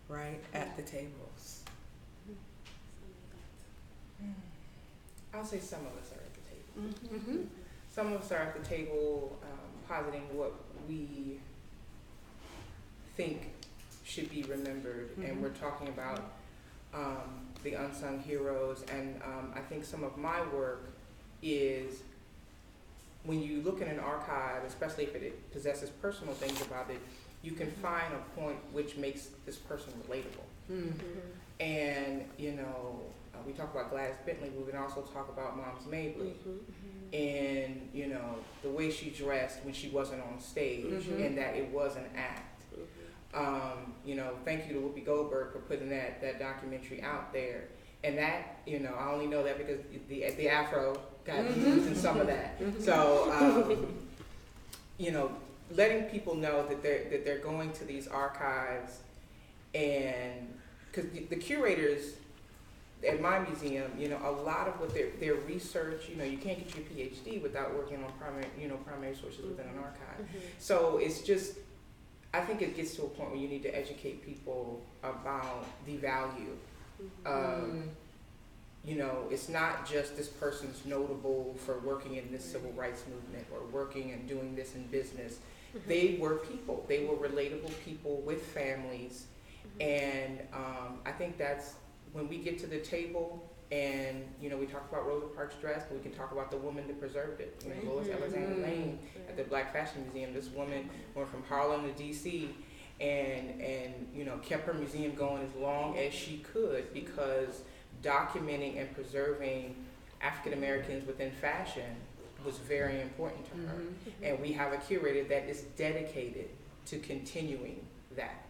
right, at the tables? I'll say some of us are at the table. some of us are at the table positing what we think should be remembered, and we're talking about the unsung heroes. And I think some of my work is, when you look in an archive, especially if it possesses personal things about it, you can find a point which makes this person relatable. And, you know, we talk about Gladys Bentley, but we can also talk about Moms Mabley. And, you know, the way she dressed when she wasn't on stage, and that it was an act. You know, thank you to Whoopi Goldberg for putting that documentary out there. And that, you know, I only know that because the Afro got used in some of that. So, you know, letting people know that they're going to these archives, and because the curators at my museum, you know, a lot of what their research, you know, you can't get your PhD without working on primary sources within an archive. So it's just, I think it gets to a point where you need to educate people about the value of, you know, it's not just this person's notable for working in this civil rights movement or working and doing this in business. They were people. They were relatable people with families. And I think that's when we get to the table, and, you know, we talk about Rosa Parks' dress, but we can talk about the woman that preserved it. You know, Lois Alexander Lane at the Black Fashion Museum. This woman went from Harlem to DC and you know, kept her museum going as long as she could, because documenting and preserving African Americans within fashion was very important to her. And we have a curator that is dedicated to continuing that.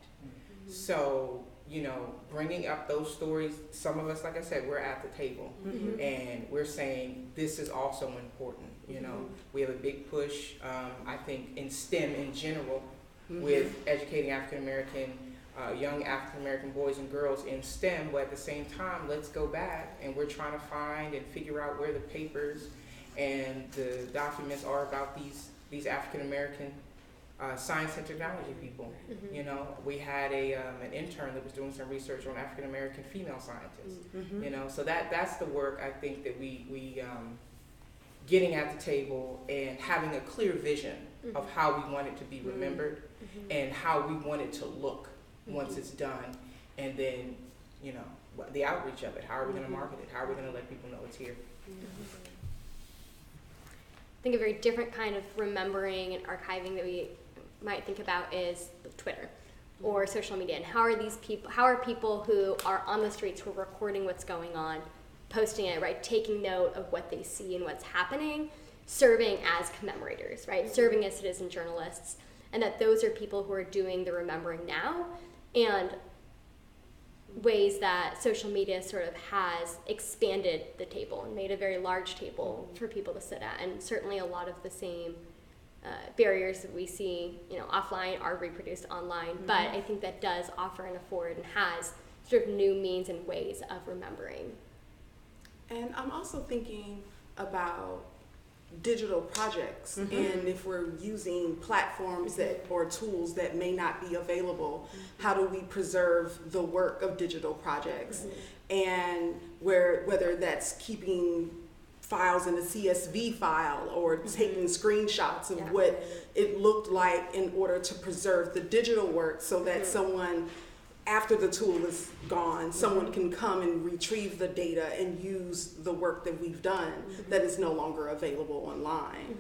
So, you know, bringing up those stories, some of us, like I said, we're at the table, and we're saying this is also important. You know, we have a big push, I think, in STEM in general, with educating African American, young African American boys and girls in STEM, but at the same time, let's go back, and we're trying to find and figure out where the papers and the documents are about these African American science and technology people. You know, we had an intern that was doing some research on African American female scientists. You know, so that's the work I think that we getting at the table and having a clear vision of how we want it to be remembered and how we want it to look once it's done, and then, you know, the outreach of it. How are we going to market it? How are we going to let people know it's here? I think a very different kind of remembering and archiving that we might think about is Twitter or social media, and how are people who are on the streets, who are recording what's going on, posting it, right, taking note of what they see and what's happening, serving as commemorators, right, serving as citizen journalists, and that those are people who are doing the remembering now, and ways that social media sort of has expanded the table and made a very large table for people to sit at. And certainly a lot of the same barriers that we see, you know, offline are reproduced online, but I think that does offer and afford and has sort of new means and ways of remembering. And I'm also thinking about digital projects, and if we're using platforms that or tools that may not be available, how do we preserve the work of digital projects? And whether that's keeping files in a CSV file or taking screenshots of what it looked like in order to preserve the digital work, so that someone, after the tool is gone, someone can come and retrieve the data and use the work that we've done that is no longer available online.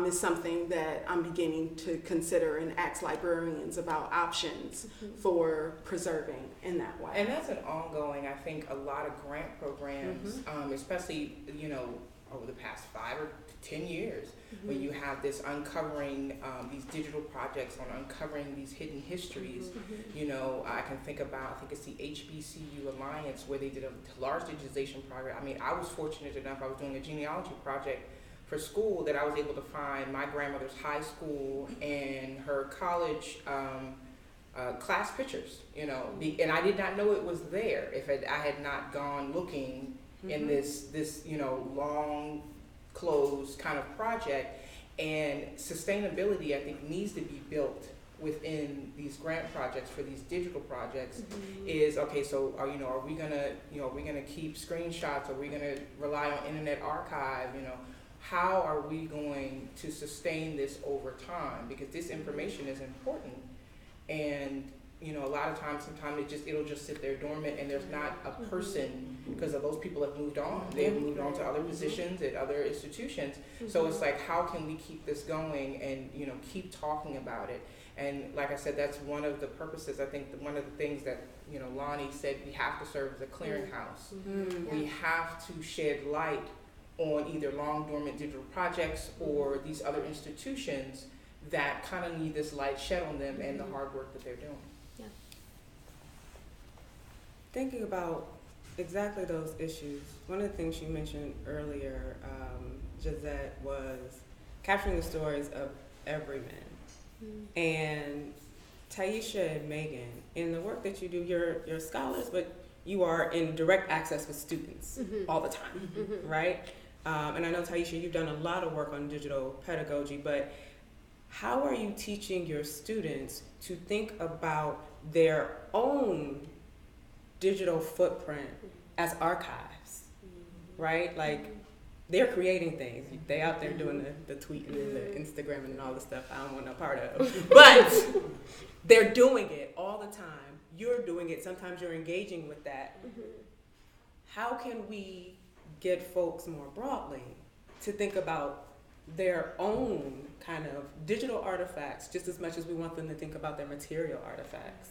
Is something that I'm beginning to consider and ask librarians about options for preserving in that way. And that's an ongoing, I think, a lot of grant programs, especially, you know, over the past 5 or 10 years, when you have this uncovering these digital projects on uncovering these hidden histories. You know, I can think about, I think it's the HBCU Alliance, where they did a large digitization project. I mean, I was fortunate enough, I was doing a genealogy project for school, that I was able to find my grandmother's high school and her college class pictures, you know, and I did not know it was there if I had not gone looking in this, you know, long, closed kind of project. And sustainability, I think, needs to be built within these grant projects for these digital projects. Is okay, so are we gonna keep screenshots? Are we gonna rely on Internet Archive? You know, how are we going to sustain this over time? Because this information is important, and you know, a lot of times, sometimes it'll just sit there dormant, and there's not a person, because those people have moved on. They've moved on to other positions at other institutions. So it's like, how can we keep this going and, you know, keep talking about it? And like I said, that's one of the purposes. I think one of the things that, you know, Lonnie said, we have to serve as a clearinghouse. We have to shed light on either long dormant digital projects or these other institutions that kind of need this light shed on them and the hard work that they're doing. Thinking about exactly those issues, one of the things you mentioned earlier, Gisette, was capturing the stories of everyman. And Taisha and Megan, in the work that you do, you're scholars, but you are in direct access with students all the time, right? And I know, Taisha, you've done a lot of work on digital pedagogy, but how are you teaching your students to think about their own digital footprint as archives, right? Like, they're creating things. They out there doing the tweeting and the Instagram and all the stuff I don't want no part of. But they're doing it all the time. You're doing it. Sometimes you're engaging with that. How can we get folks more broadly to think about their own kind of digital artifacts just as much as we want them to think about their material artifacts?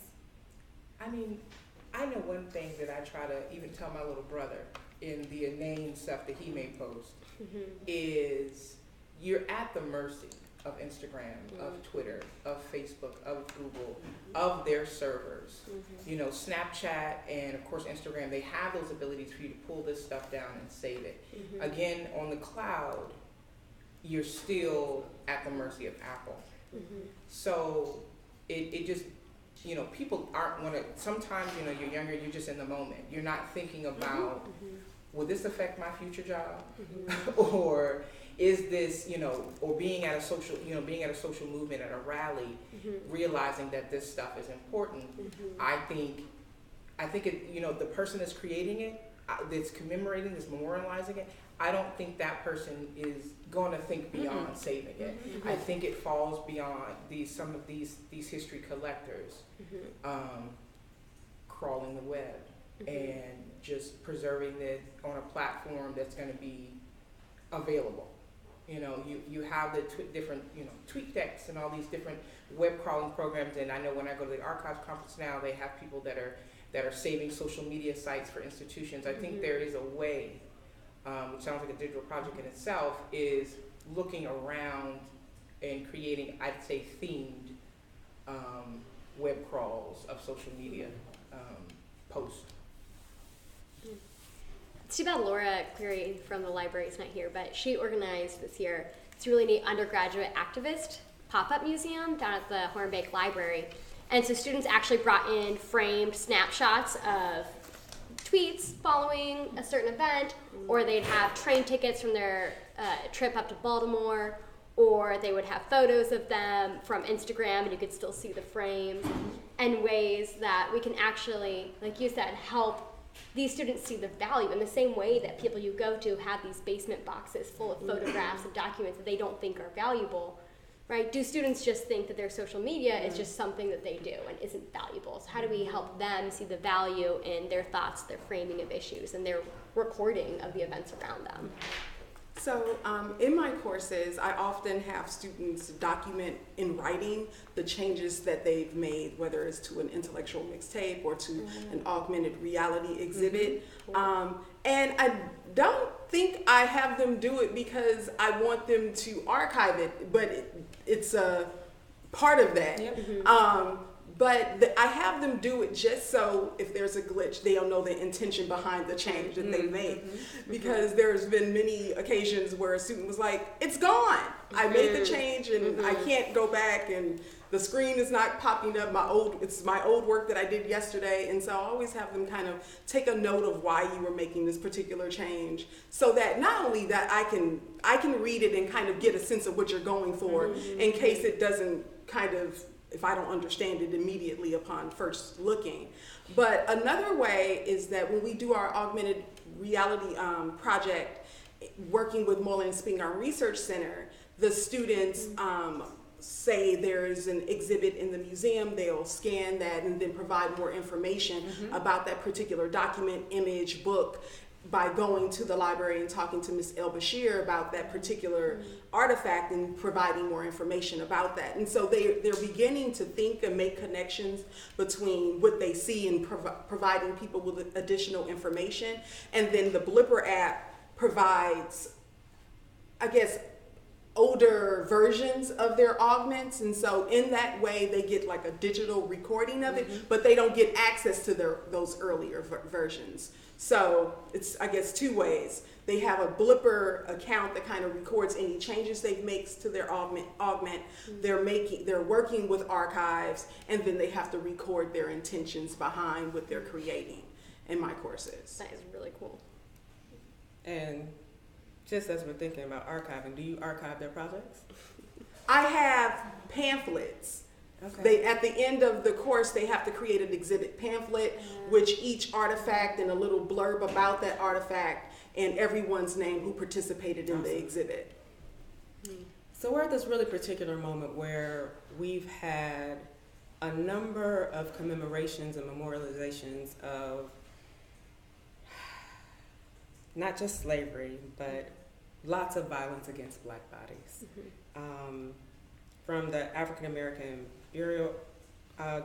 I mean, I know one thing that I try to even tell my little brother in the inane stuff that he may post is, you're at the mercy of Instagram, of Twitter, of Facebook, of Google, of their servers. You know, Snapchat and of course Instagram, they have those abilities for you to pull this stuff down and save it. Again, on the cloud, you're still at the mercy of Apple. So it just, you know, people aren't want to, sometimes, you know, you're younger, you're just in the moment. You're not thinking about, will this affect my future job? Or is this, you know, or being at a social, you know, being at a social movement, at a rally, realizing that this stuff is important. I think it, you know, the person that's creating it, that's commemorating, that's memorializing it, I don't think that person is going to think beyond saving it. I think it falls beyond some of these history collectors crawling the web and just preserving it on a platform that's going to be available. You know, you have the different, you know, TweetDecks and all these different web crawling programs. And I know when I go to the Archives Conference now, they have people that are saving social media sites for institutions. I think there is a way, which sounds like a digital project in itself, is looking around and creating, I'd say, themed web crawls of social media posts. It's too bad Laura Cleary from the library is not here, but she organized this year this really neat undergraduate activist pop-up museum down at the Hornbeck Library. And so students actually brought in framed snapshots of tweets following a certain event, or they'd have train tickets from their trip up to Baltimore, or they would have photos of them from Instagram and you could still see the frames, and ways that we can actually, like you said, help these students see the value in the same way that people you go to have these basement boxes full of photographs and documents that they don't think are valuable, right? Do students just think that their social media is just something that they do and isn't valuable? So how do we help them see the value in their thoughts, their framing of issues, and their recording of the events around them? So in my courses, I often have students document in writing the changes that they've made, whether it's to an intellectual mixtape or to an augmented reality exhibit. And I don't think I have them do it because I want them to archive it, but it's a part of that. But I have them do it just so if there's a glitch, they'll know the intention behind the change that they made. Because there's been many occasions where a student was like, it's gone. I made the change and I can't go back and the screen is not popping up. It's my old work that I did yesterday. And so I always have them kind of take a note of why you were making this particular change, so that not only that I can read it and kind of get a sense of what you're going for in case it doesn't kind of, if I don't understand it immediately upon first looking. But another way is that when we do our augmented reality project, working with Moreland Spingarn Research Center, the students say there's an exhibit in the museum, they'll scan that and then provide more information about that particular document, image, book, by going to the library and talking to Ms. El Bashir about that particular artifact and providing more information about that. And so they're beginning to think and make connections between what they see and providing people with additional information. And then the Blipper app provides, I guess, older versions of their augments, and so in that way they get like a digital recording of it, but they don't get access to those earlier versions. So it's, I guess, two ways. They have a Blipper account that kind of records any changes they've made to their augment. They're working with archives, and then they have to record their intentions behind what they're creating in my courses. That is really cool. And just as we're thinking about archiving, do you archive their projects? I have pamphlets. Okay. At the end of the course, they have to create an exhibit pamphlet, which each artifact and a little blurb about that artifact and everyone's name who participated in the exhibit. So we're at this really particular moment where we've had a number of commemorations and memorializations of not just slavery, but lots of violence against Black bodies. From the African American Burial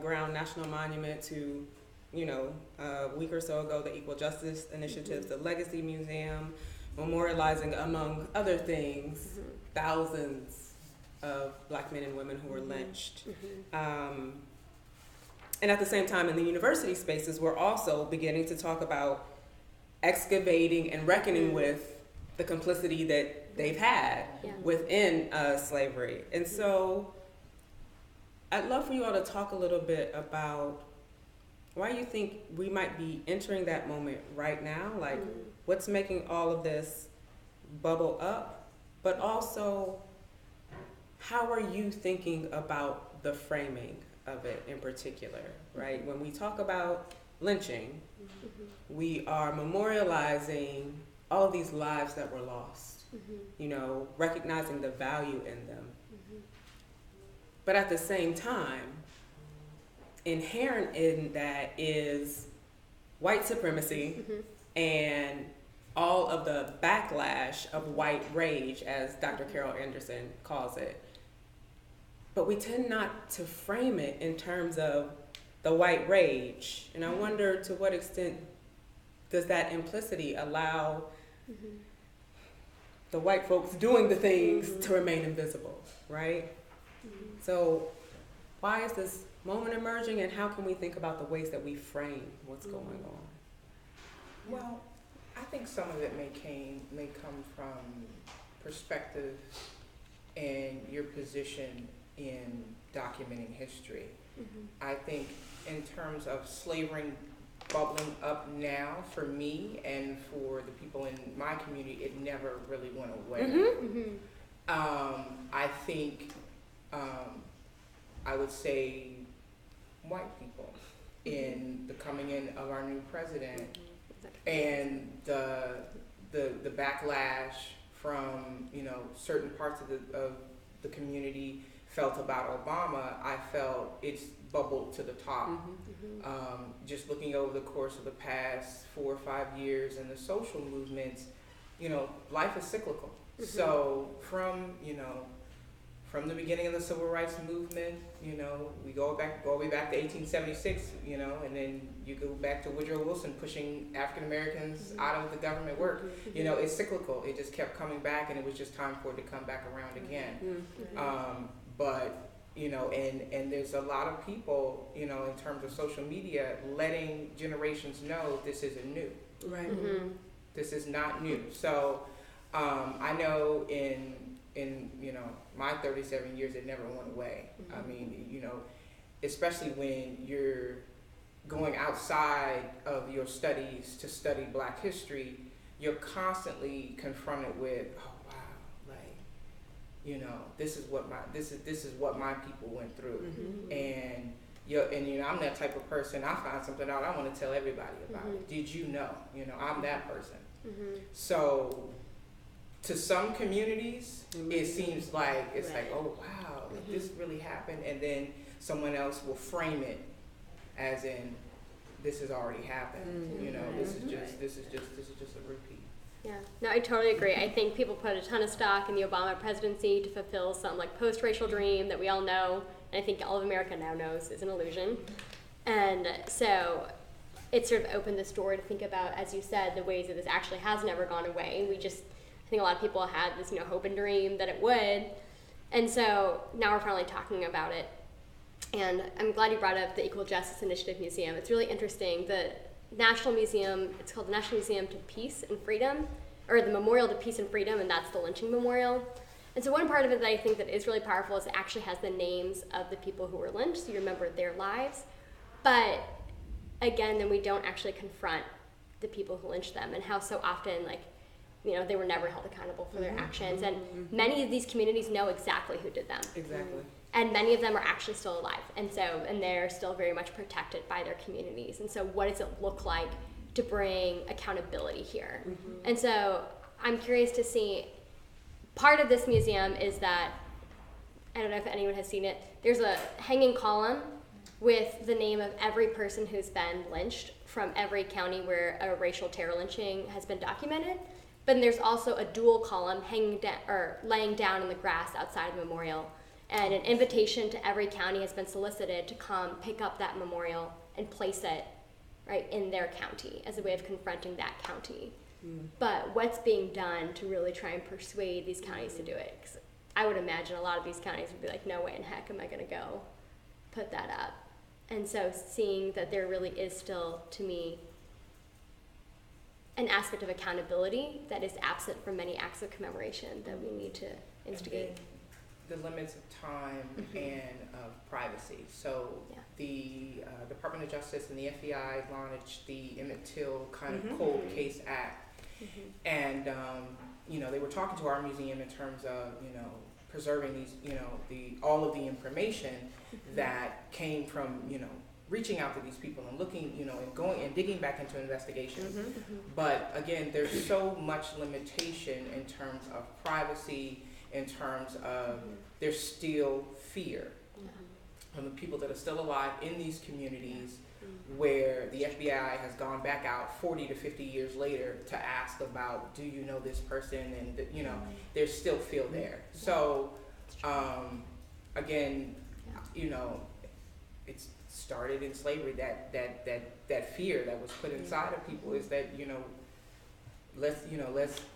Ground National Monument to, a week or so ago, the Equal Justice Initiatives, the Legacy Museum, memorializing, among other things, thousands of Black men and women who were lynched. And at the same time, in the university spaces, we're also beginning to talk about excavating and reckoning with the complicity that they've had within slavery. And so I'd love for you all to talk a little bit about why you think we might be entering that moment right now, like what's making all of this bubble up, but also how are you thinking about the framing of it in particular, right? When we talk about lynching, we are memorializing all of these lives that were lost, recognizing the value in them. But at the same time, inherent in that is white supremacy and all of the backlash of white rage, as Dr. Carol Anderson calls it. But we tend not to frame it in terms of the white rage. And I wonder, to what extent does that implicity allow the white folks doing the things to remain invisible, right? So why is this moment emerging, and how can we think about the ways that we frame what's going on? Well, I think some of it may come from perspective and your position in documenting history. I think in terms of slavery bubbling up now, for me and for the people in my community, it never really went away. I think I would say white people in the coming in of our new president and the backlash from certain parts of the community felt about Obama. I felt it's bubbled to the top. Just looking over the course of the past 4 or 5 years and the social movements, life is cyclical. So from the beginning of the civil rights movement, we go all the way back to 1876, and then you go back to Woodrow Wilson pushing African Americans out of the government work. It's cyclical. It just kept coming back, and it was just time for it to come back around again. But and there's a lot of people, in terms of social media, letting generations know this isn't new. Right. This is not new. So I know in my 37 years, it never went away. I mean, especially when you're going outside of your studies to study Black history, you're constantly confronted with, oh wow, like, this is what my people went through, and I'm that type of person. I find something out, I want to tell everybody about it. Did you know? I'm that person. So to some communities, it seems like it's Right. like, oh wow, like this really happened, and then someone else will frame it as in this has already happened. You know, this is just a repeat. Yeah, no, I totally agree. I think people put a ton of stock in the Obama presidency to fulfill some like post-racial dream that we all know, and I think all of America now knows is an illusion. And so it sort of opened this door to think about, as you said, the ways that this actually has never gone away. I think a lot of people had this, hope and dream that it would. And so now we're finally talking about it. And I'm glad you brought up the Equal Justice Initiative Museum. It's really interesting. The National Museum, it's called the National Museum to Peace and Freedom, or the Memorial to Peace and Freedom, and that's the lynching memorial. And so one part of it that I think that is really powerful is it actually has the names of the people who were lynched, so you remember their lives. But again, then we don't actually confront the people who lynched them and how so often, they were never held accountable for their actions. And many of these communities know exactly who did them. Exactly. And many of them are actually still alive. And they're still very much protected by their communities. And so what does it look like to bring accountability here? And so I'm curious to see, part of this museum is that, I don't know if anyone has seen it, there's a hanging column with the name of every person who's been lynched from every county where a racial terror lynching has been documented. But then there's also a dual column laying down in the grass outside the memorial. And an invitation to every county has been solicited to come pick up that memorial and place it right in their county as a way of confronting that county. But what's being done to really try and persuade these counties to do it? 'Cause I would imagine a lot of these counties would be like, no way in heck am I going to go put that up. And so seeing that there really is still, to me, an aspect of accountability that is absent from many acts of commemoration that we need to instigate. The limits of time and of privacy. So the Department of Justice and the FBI launched the Emmett Till kind of Cold Case Act. And, they were talking to our museum in terms of, preserving these, all of the information that came from, reaching out to these people and looking, and going and digging back into investigations. But again, there's so much limitation in terms of privacy, in terms of there's still fear from the people that are still alive in these communities where the FBI has gone back out 40 to 50 years later to ask about, do you know this person? And, there's still fear there. So, again, it's started in slavery, that fear that was put inside of people is that,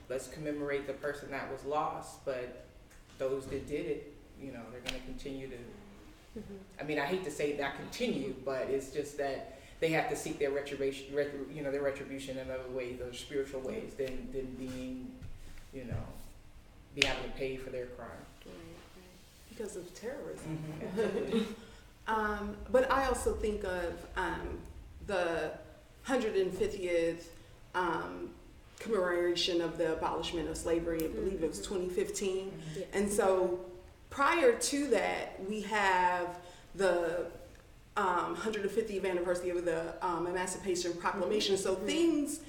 let's commemorate the person that was lost, but those that did it, they're going to continue to, I mean, I hate to say not continue, but it's just that they have to seek their retribution, their retribution in other ways, those spiritual ways, than being, be having to pay for their crime. Because of terrorism. Absolutely. But I also think of the 150th commemoration of the abolishment of slavery. I believe it was 2015. And so prior to that, we have the 150th anniversary of the Emancipation Proclamation. So things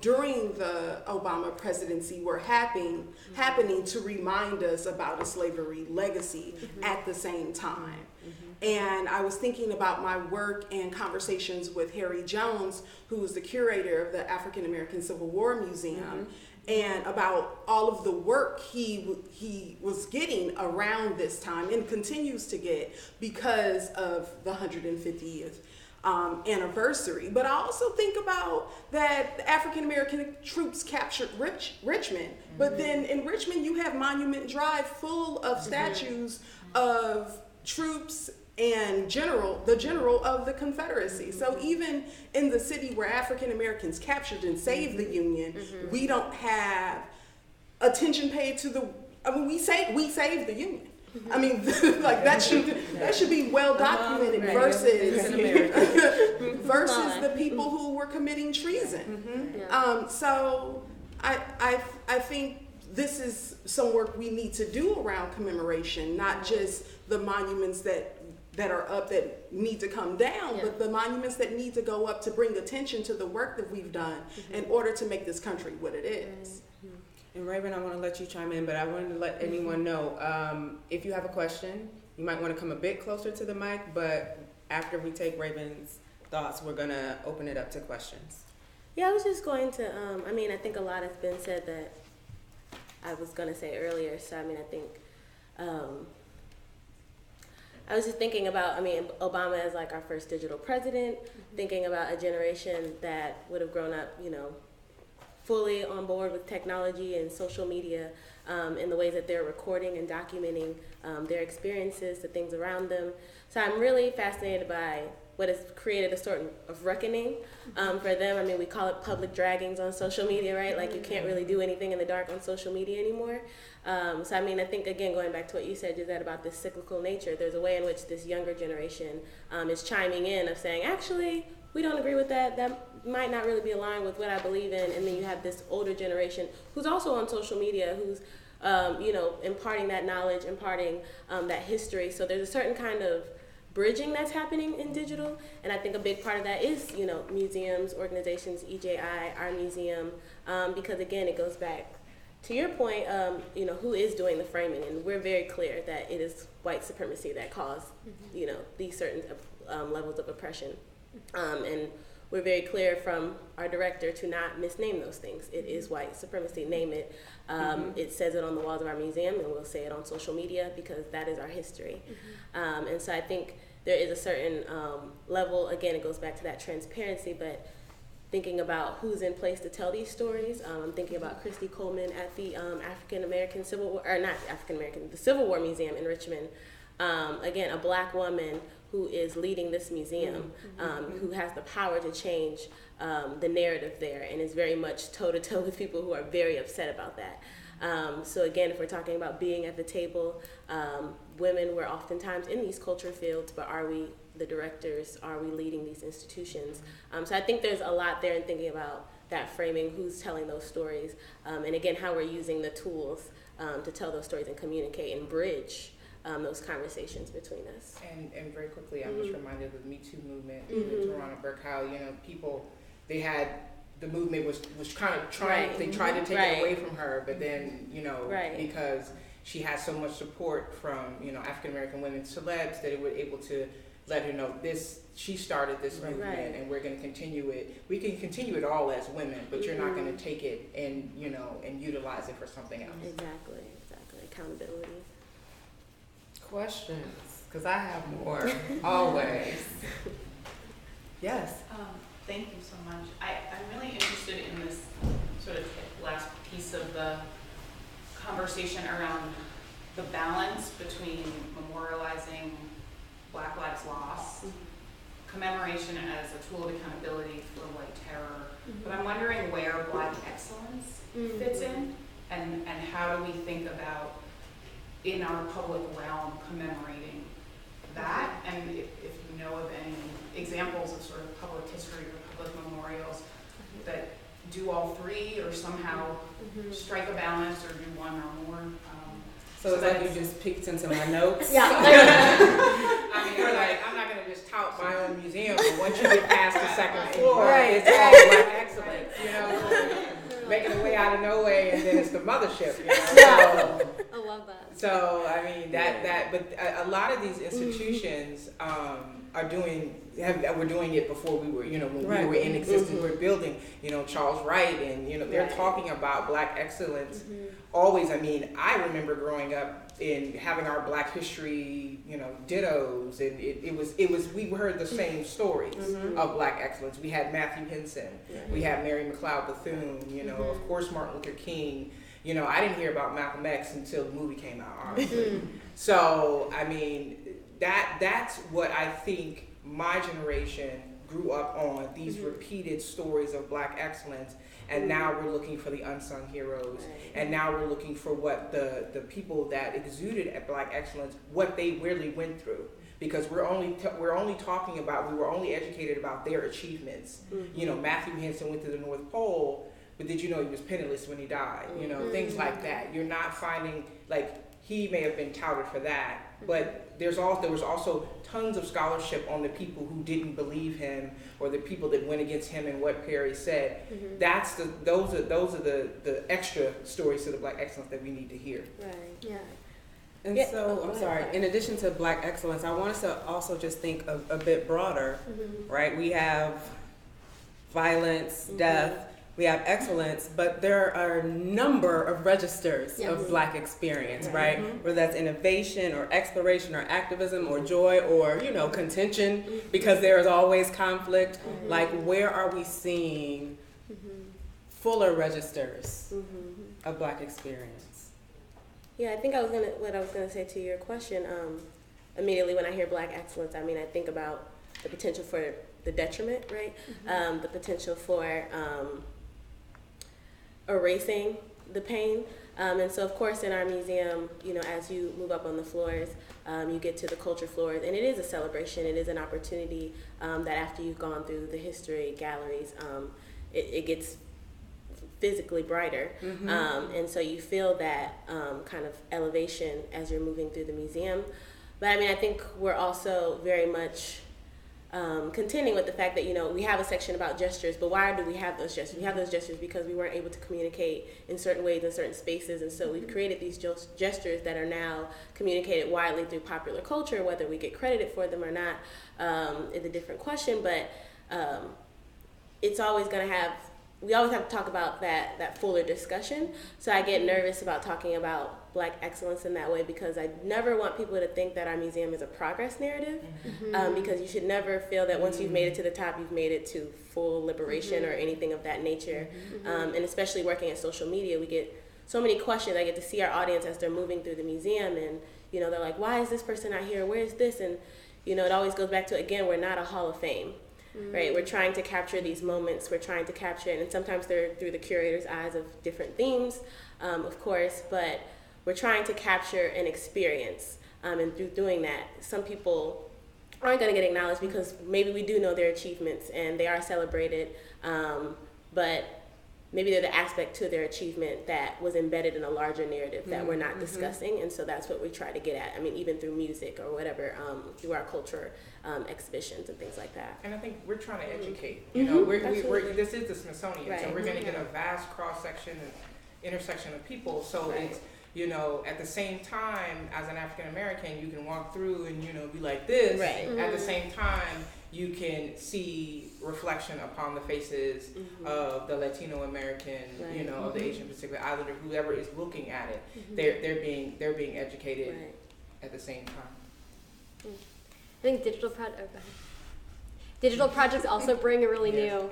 during the Obama presidency were happening to remind us about a slavery legacy at the same time. And I was thinking about my work and conversations with Harry Jones, who is the curator of the African American Civil War Museum, and about all of the work he was getting around this time and continues to get because of the 150th anniversary. But I also think about that the African American troops captured Richmond, but then in Richmond you have Monument Drive full of statues of troops and the general of the Confederacy. So even in the city where African Americans captured and saved the Union, we don't have attention paid to we saved the Union. I mean, like that should be well documented versus the people who were committing treason. So I think this is some work we need to do around commemoration, not just the monuments that are up that need to come down, but the monuments that need to go up to bring attention to the work that we've done in order to make this country what it is. And Raven, I want to let you chime in, but I wanted to let anyone know, if you have a question, you might want to come a bit closer to the mic, but after we take Raven's thoughts, we're going to open it up to questions. Yeah, I was just going to, I think a lot has been said that I was going to say earlier. So, I think, I was just thinking about, Obama as like our first digital president, thinking about a generation that would have grown up, fully on board with technology and social media in the ways that they're recording and documenting their experiences, the things around them. So I'm really fascinated by what has created a sort of reckoning for them. We call it public draggings on social media, right? Like you can't really do anything in the dark on social media anymore. So I think, again, going back to what you said, Gisette, about this cyclical nature, there's a way in which this younger generation is chiming in of saying, actually, we don't agree with that. That might not really be aligned with what I believe in. And then you have this older generation who's also on social media, who's imparting that knowledge, imparting that history. So there's a certain kind of bridging that's happening in digital, and I think a big part of that is, museums, organizations, EJI, our museum, because again, it goes back to your point, who is doing the framing, and we're very clear that it is white supremacy that caused, these certain levels of oppression, and we're very clear from our director to not misname those things. It is white supremacy, name it. It says it on the walls of our museum, and we'll say it on social media because that is our history. And so I think there is a certain level, again, it goes back to that transparency, but thinking about who's in place to tell these stories. I'm thinking about Christy Coleman at the African-American Civil War, or not African-American, the Civil War Museum in Richmond. Again, a black woman who is leading this museum, who has the power to change the narrative there, and is very much toe-to-toe with people who are very upset about that. So again, if we're talking about being at the table, women were oftentimes in these culture fields, but are we the directors? Are we leading these institutions? So I think there's a lot there in thinking about that framing, who's telling those stories, and again, how we're using the tools to tell those stories and communicate and bridge those conversations between us. And very quickly, I'm just reminded of the Me Too movement in Toronto, Burke, how, people, they had, the movement was kind of trying, they tried to take it away from her, but then, because she had so much support from, African-American women celebs, that it was able to let her know she started this movement, and we're going to continue it. We can continue it all as women, but you're not going to take it and, and utilize it for something else. Exactly. Accountability. Questions, because I have more, always. Yes. Thank you so much. I'm really interested in this sort of last piece of the conversation around the balance between memorializing Black Lives Lost, commemoration as a tool of accountability for white terror, but I'm wondering where Black excellence fits in, and how do we think about, in our public realm, commemorating that, and if you know of any examples of sort of public history or public memorials that do all three, or somehow strike a balance, or do one or more. So that you just picked into my notes? Yeah. I'm not going to just tout my own museum, but once you get past the second floor, it's all Black excellence, making a way out of no way, and then it's the mothership, Yeah. I love that. So, but a lot of these institutions are doing, we're doing it before we were, when we were in existence, we're building, Charles Wright, and, they're talking about Black excellence always. I remember growing up in having our Black history, dittos, and it was, we heard the same stories of Black excellence. We had Matthew Henson, we had Mary McLeod Bethune, of course Martin Luther King. I didn't hear about Malcolm X until the movie came out, honestly. So, that's what I think my generation grew up on, these repeated stories of Black excellence, and now we're looking for the unsung heroes, and now we're looking for what the people that exuded at Black excellence, what they really went through. Because we're only talking about, we were only educated about their achievements. Matthew Henson went to the North Pole, but did you know he was penniless when he died? Things like that. You're not finding, he may have been touted for that, but there was also tons of scholarship on the people who didn't believe him or the people that went against him and what Perry said. Those are the extra stories to the Black excellence that we need to hear. Right. Yeah. And Yeah. so, I'm sorry, in addition to Black excellence, I want us to also just think a bit broader, right? We have violence, death, we have excellence, but there are a number of registers of Black experience, right? Whether that's innovation or exploration or activism or joy or, you know, contention, because there is always conflict. Like, where are we seeing fuller registers of Black experience? Yeah, I think what I was gonna say to your question, immediately when I hear Black excellence, I mean, I think about the potential for the detriment, right? The potential for erasing the pain. And so, of course, in our museum, you know, as you move up on the floors, you get to the culture floors, and it is a celebration. It is an opportunity that after you've gone through the history galleries, it gets physically brighter. And so you feel that kind of elevation as you're moving through the museum. But I mean, I think we're also very much contending with the fact that, you know, we have a section about gestures, but why do we have those gestures? We have those gestures because we weren't able to communicate in certain ways in certain spaces, and so we've created these gestures that are now communicated widely through popular culture. Whether we get credited for them or not is a different question, but it's always going to have, we always have to talk about that fuller discussion. So I get nervous about talking about Black excellence in that way, because I never want people to think that our museum is a progress narrative, because you should never feel that once you've made it to the top, you've made it to full liberation or anything of that nature. And especially working at social media, we get so many questions. I get to see our audience as they're moving through the museum, and, you know, they're like, why is this person not here? Where is this? And, you know, it always goes back to, again, we're not a Hall of Fame. Right, we're trying to capture these moments. We're trying to capture it, and sometimes they're through the curator's eyes of different themes, of course. But we're trying to capture an experience, and through doing that, some people aren't going to get acknowledged because maybe we do know their achievements and they are celebrated, but maybe they're the aspect to their achievement that was embedded in a larger narrative that we're not discussing, and so that's what we try to get at. I mean, even through music or whatever, through our culture exhibitions and things like that. And I think we're trying to educate. You know, this is the Smithsonian, so we're going to get a vast cross-section and intersection of people. So it's, you know, at the same time, as an African American, you can walk through and, you know, be like this. At the same time, you can see reflection upon the faces of the Latino American, you know, of the Asian Pacific Islander, whoever is looking at it. They're being educated at the same time. I think digital projects also bring a really new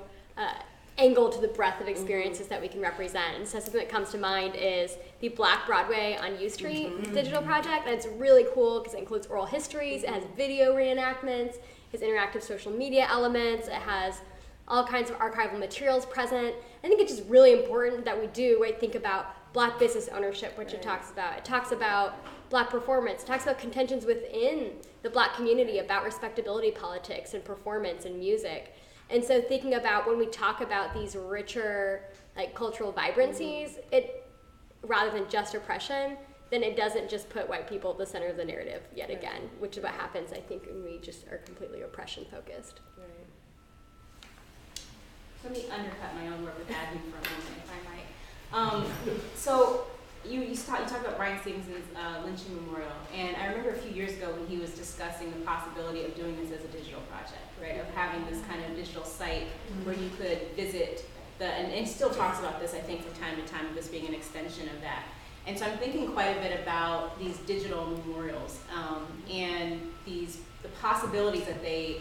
angle to the breadth of experiences that we can represent. And so something that comes to mind is the Black Broadway on U Street digital project. And it's really cool because it includes oral histories, it has video reenactments, it has interactive social media elements, it has all kinds of archival materials present. I think it's just really important that we do think about Black business ownership, which it talks about. It talks about Black performance, it talks about contentions within the Black community about respectability politics and performance and music. And so thinking about when we talk about these richer like cultural vibrancies, it rather than just oppression, then it doesn't just put white people at the center of the narrative yet again, which is what happens, I think, when we just are completely oppression focused. Let me undercut my own work with AADHum for a moment, if I might. So you talked about Bryan Stevenson's lynching memorial, and I remember a few years ago when he was discussing the possibility of doing this as a digital project, right? Of having this kind of digital site where you could visit and he still talks about this, I think, from time to time, this being an extension of that. And so I'm thinking quite a bit about these digital memorials and the possibilities that they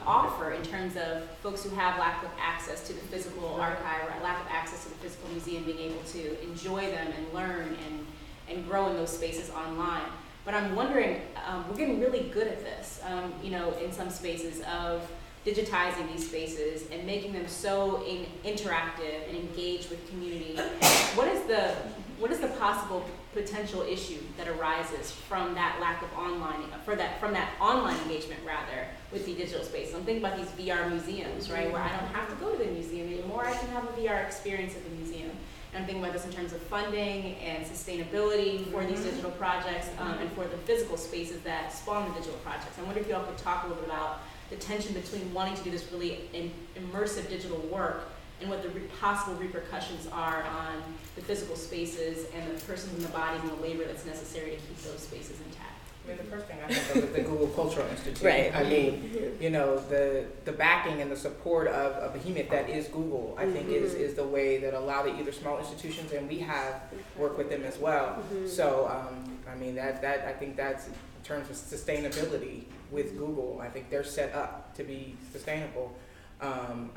offer in terms of folks who have lack of access to the physical archive or lack of access to the physical museum being able to enjoy them and learn and grow in those spaces online. But I'm wondering, we're getting really good at this, you know, in some spaces of digitizing these spaces and making them so interactive and engaged with community. What is the possible potential issue that arises from that lack of from that online engagement rather with the digital space? I'm thinking about these VR museums, right, where I don't have to go to the museum anymore. I can have a VR experience at the museum. And I'm thinking about this in terms of funding and sustainability for these digital projects and for the physical spaces that spawn the digital projects. I wonder if y'all could talk a little bit about the tension between wanting to do this really immersive digital work and what the possible repercussions are on the physical spaces and the persons and the bodies and the labor that's necessary to keep those spaces intact. I mean, the first thing I think of is the Google Cultural Institute. Right. I mean, you know, the backing and the support of a behemoth that is Google, I think is the way that a lot of either small institutions, and we have worked with them as well. So, I mean, I think that's in terms of sustainability with Google, I think they're set up to be sustainable.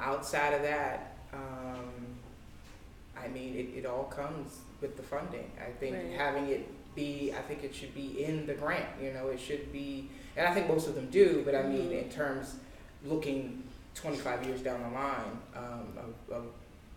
Outside of that, I mean, it all comes with the funding. I think having it be, I think it should be in the grant, you know, it should be, and I think most of them do, but I mean, in terms looking 25 years down the line, of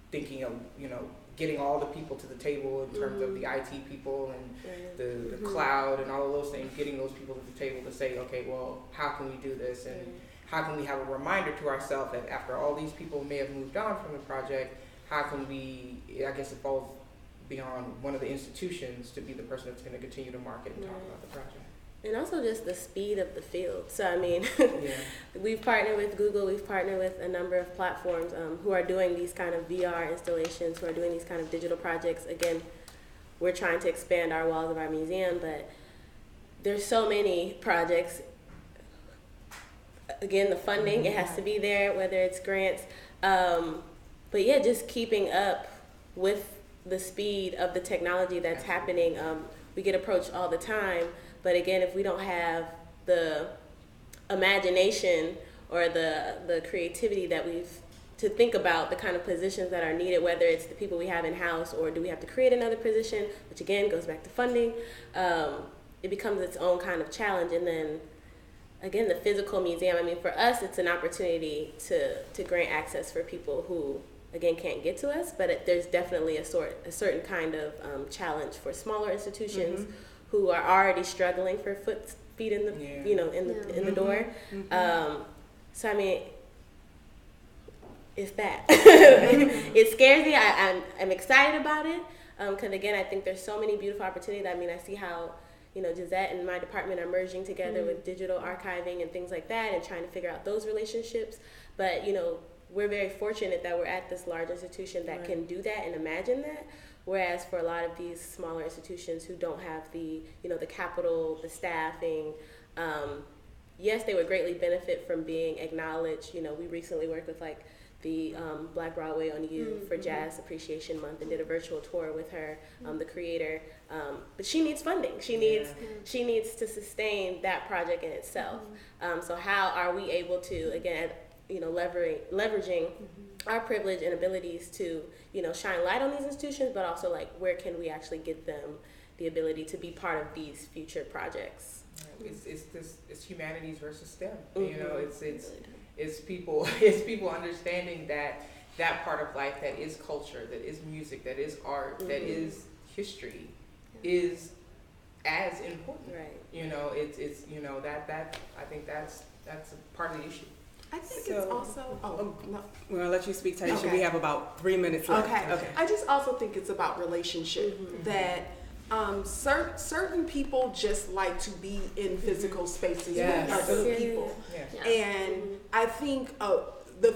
thinking of, you know, getting all the people to the table in terms of the IT people and the cloud and all of those things, getting those people to the table to say, okay, well, how can we do this? And how can we have a reminder to ourselves that after all these people may have moved on from the project, how can we, I guess it falls beyond one of the institutions to be the person that's going to continue to market and talk about the project. And also just the speed of the field. So, I mean, we've partnered with Google, we've partnered with a number of platforms who are doing these kind of VR installations, who are doing these kind of digital projects. Again, we're trying to expand our walls of our museum, but there's so many projects. Again, the funding, it has to be there, whether it's grants. But yeah, just keeping up with the speed of the technology that's happening. We get approached all the time, but again, if we don't have the imagination or the creativity that to think about the kind of positions that are needed, whether it's the people we have in-house or do we have to create another position, which again goes back to funding, it becomes its own kind of challenge. And then again, the physical museum, I mean, for us, it's an opportunity to grant access for people who, again, can't get to us, but there's definitely a certain kind of challenge for smaller institutions who are already struggling for feet in the, you know, in the door. So I mean, it's that. It scares me. I'm excited about it because again, I think there's so many beautiful opportunities. I mean, I see how, you know, Gisette and my department are merging together with digital archiving and things like that and trying to figure out those relationships. But, you know, we're very fortunate that we're at this large institution that can do that and imagine that. Whereas for a lot of these smaller institutions who don't have the, you know, the capital, the staffing, yes, they would greatly benefit from being acknowledged. You know, we recently worked with like the Black Broadway on You for Jazz Appreciation Month and did a virtual tour with her, the creator. But she needs funding. She needs to sustain that project in itself. So how are we able to, again, you know, leveraging our privilege and abilities to, you know, shine light on these institutions, but also like where can we actually get them the ability to be part of these future projects? It's humanities versus STEM. You know, it's people understanding that part of life that is culture, that is music, that is art, that is history, is as important. Right. You know, it's you know that I think that's a part of the issue. I think it's also, no. We're going to let you speak, Taisha. Okay. We have about 3 minutes left. Okay. I just also think it's about relationship, that certain people just like to be in physical spaces with other people. Yes. And I think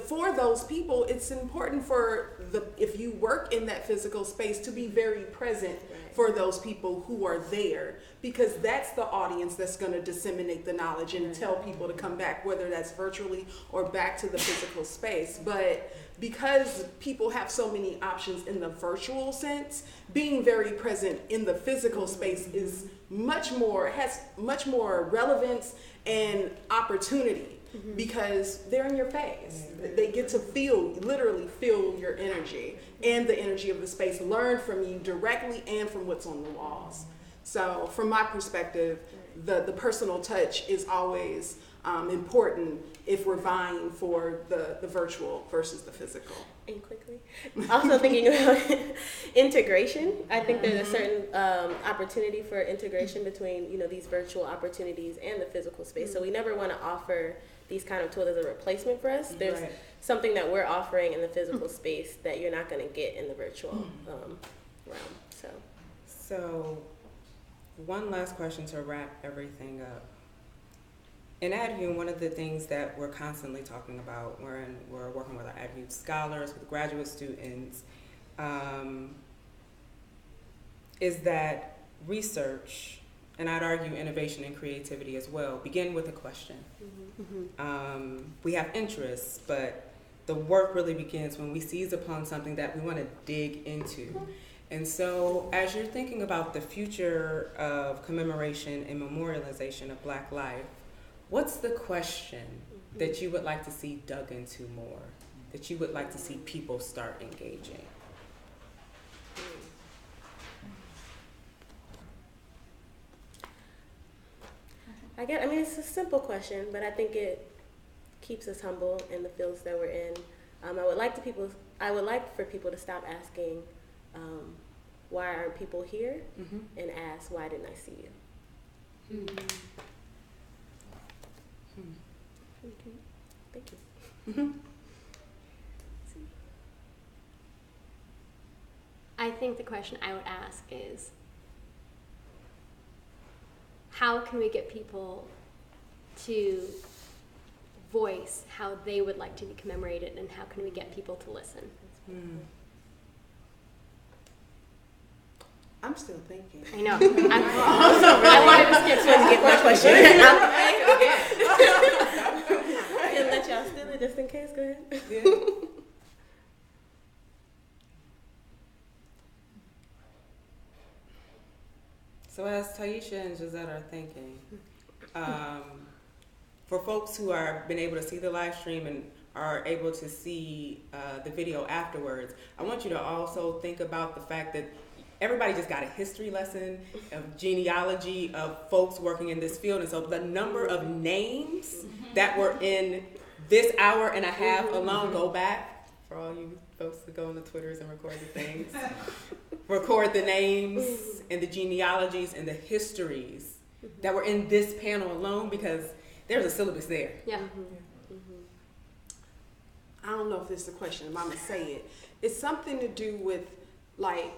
for those people, it's important for if you work in that physical space to be very present for those people who are there, because that's the audience that's going to disseminate the knowledge and tell people to come back, whether that's virtually or back to the physical space. But because people have so many options in the virtual sense, being very present in the physical space is has much more relevance and opportunity. Because they're in your face. They get to literally feel your energy and the energy of the space, learn from you directly and from what's on the walls. So from my perspective, the personal touch is always important if we're vying for the virtual versus the physical. and quickly. Also thinking about integration. I think there's a certain opportunity for integration between, you know, these virtual opportunities and the physical space. So we never want to offer these kind of tools as a replacement for us. There's something that we're offering in the physical space that you're not going to get in the virtual realm. So one last question to wrap everything up. In AADHum, one of the things that we're constantly talking about, we're working with our AADHum scholars, with graduate students, is that research, and I'd argue innovation and creativity as well, begin with a question. We have interests, but the work really begins when we seize upon something that we want to dig into. And so as you're thinking about the future of commemoration and memorialization of Black life, what's the question that you would like to see dug into more, that you would like to see people start engaging? I mean, it's a simple question, but I think it keeps us humble in the fields that we're in. I would like for people to stop asking, why aren't people here? And ask, why didn't I see you? Thank you. I think the question I would ask is, how can we get people to voice how they would like to be commemorated, and how can we get people to listen? I'm still thinking. I know. I wanted to skip my question. I can let y'all steal it just in case. Go ahead. So as Taisha and Gisette are thinking, for folks who are been able to see the live stream and are able to see the video afterwards, I want you to also think about the fact that everybody just got a history lesson of genealogy of folks working in this field. And so the number of names that were in this hour and a half alone, go back for all you folks that go on the Twitters and record the things. Record the names and the genealogies and the histories that were in this panel alone, because there's a syllabus there. Yeah. I don't know if this is a question, I'm gonna say it. It's something to do with, like,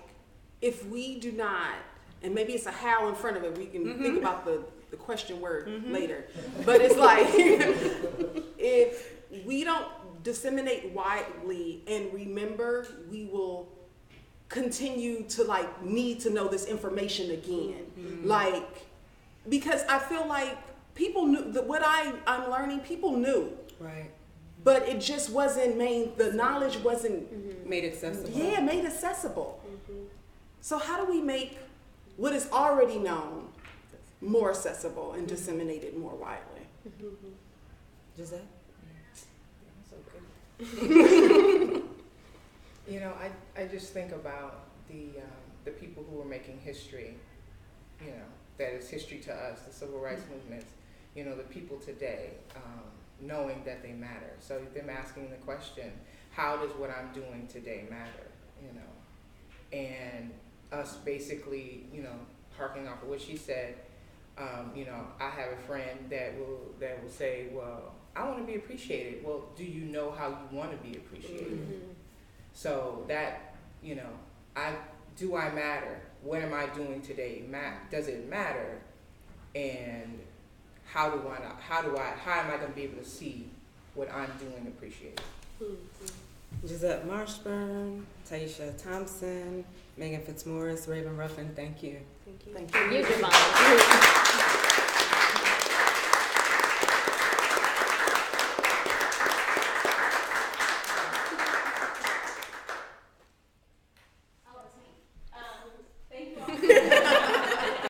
if we do not, and maybe it's a how in front of it, we can think about the question word later. But it's like, if we don't disseminate widely and remember, we will continue to like need to know this information again. Like, because I feel like people knew that what I'm learning, people knew. Right. But it just wasn't the knowledge wasn't made accessible. Yeah, made accessible. So how do we make what is already known more accessible and disseminated more widely? Gisette? You know, I just think about the people who are making history, you know, that is history to us, the civil rights movements, you know, the people today, knowing that they matter. So them asking the question, how does what I'm doing today matter, you know? And us basically, you know, harking off of what she said, you know, I have a friend that will say, well, I want to be appreciated. Well, do you know how you want to be appreciated? So that, you know, do I matter? What am I doing today? Does it matter? And how am I going to be able to see what I'm doing appreciated? Gisette Marshburn, Taisha Thompson, Megan Fitzmaurice, Raven Ruffin, thank you. Thank you. You, Javon.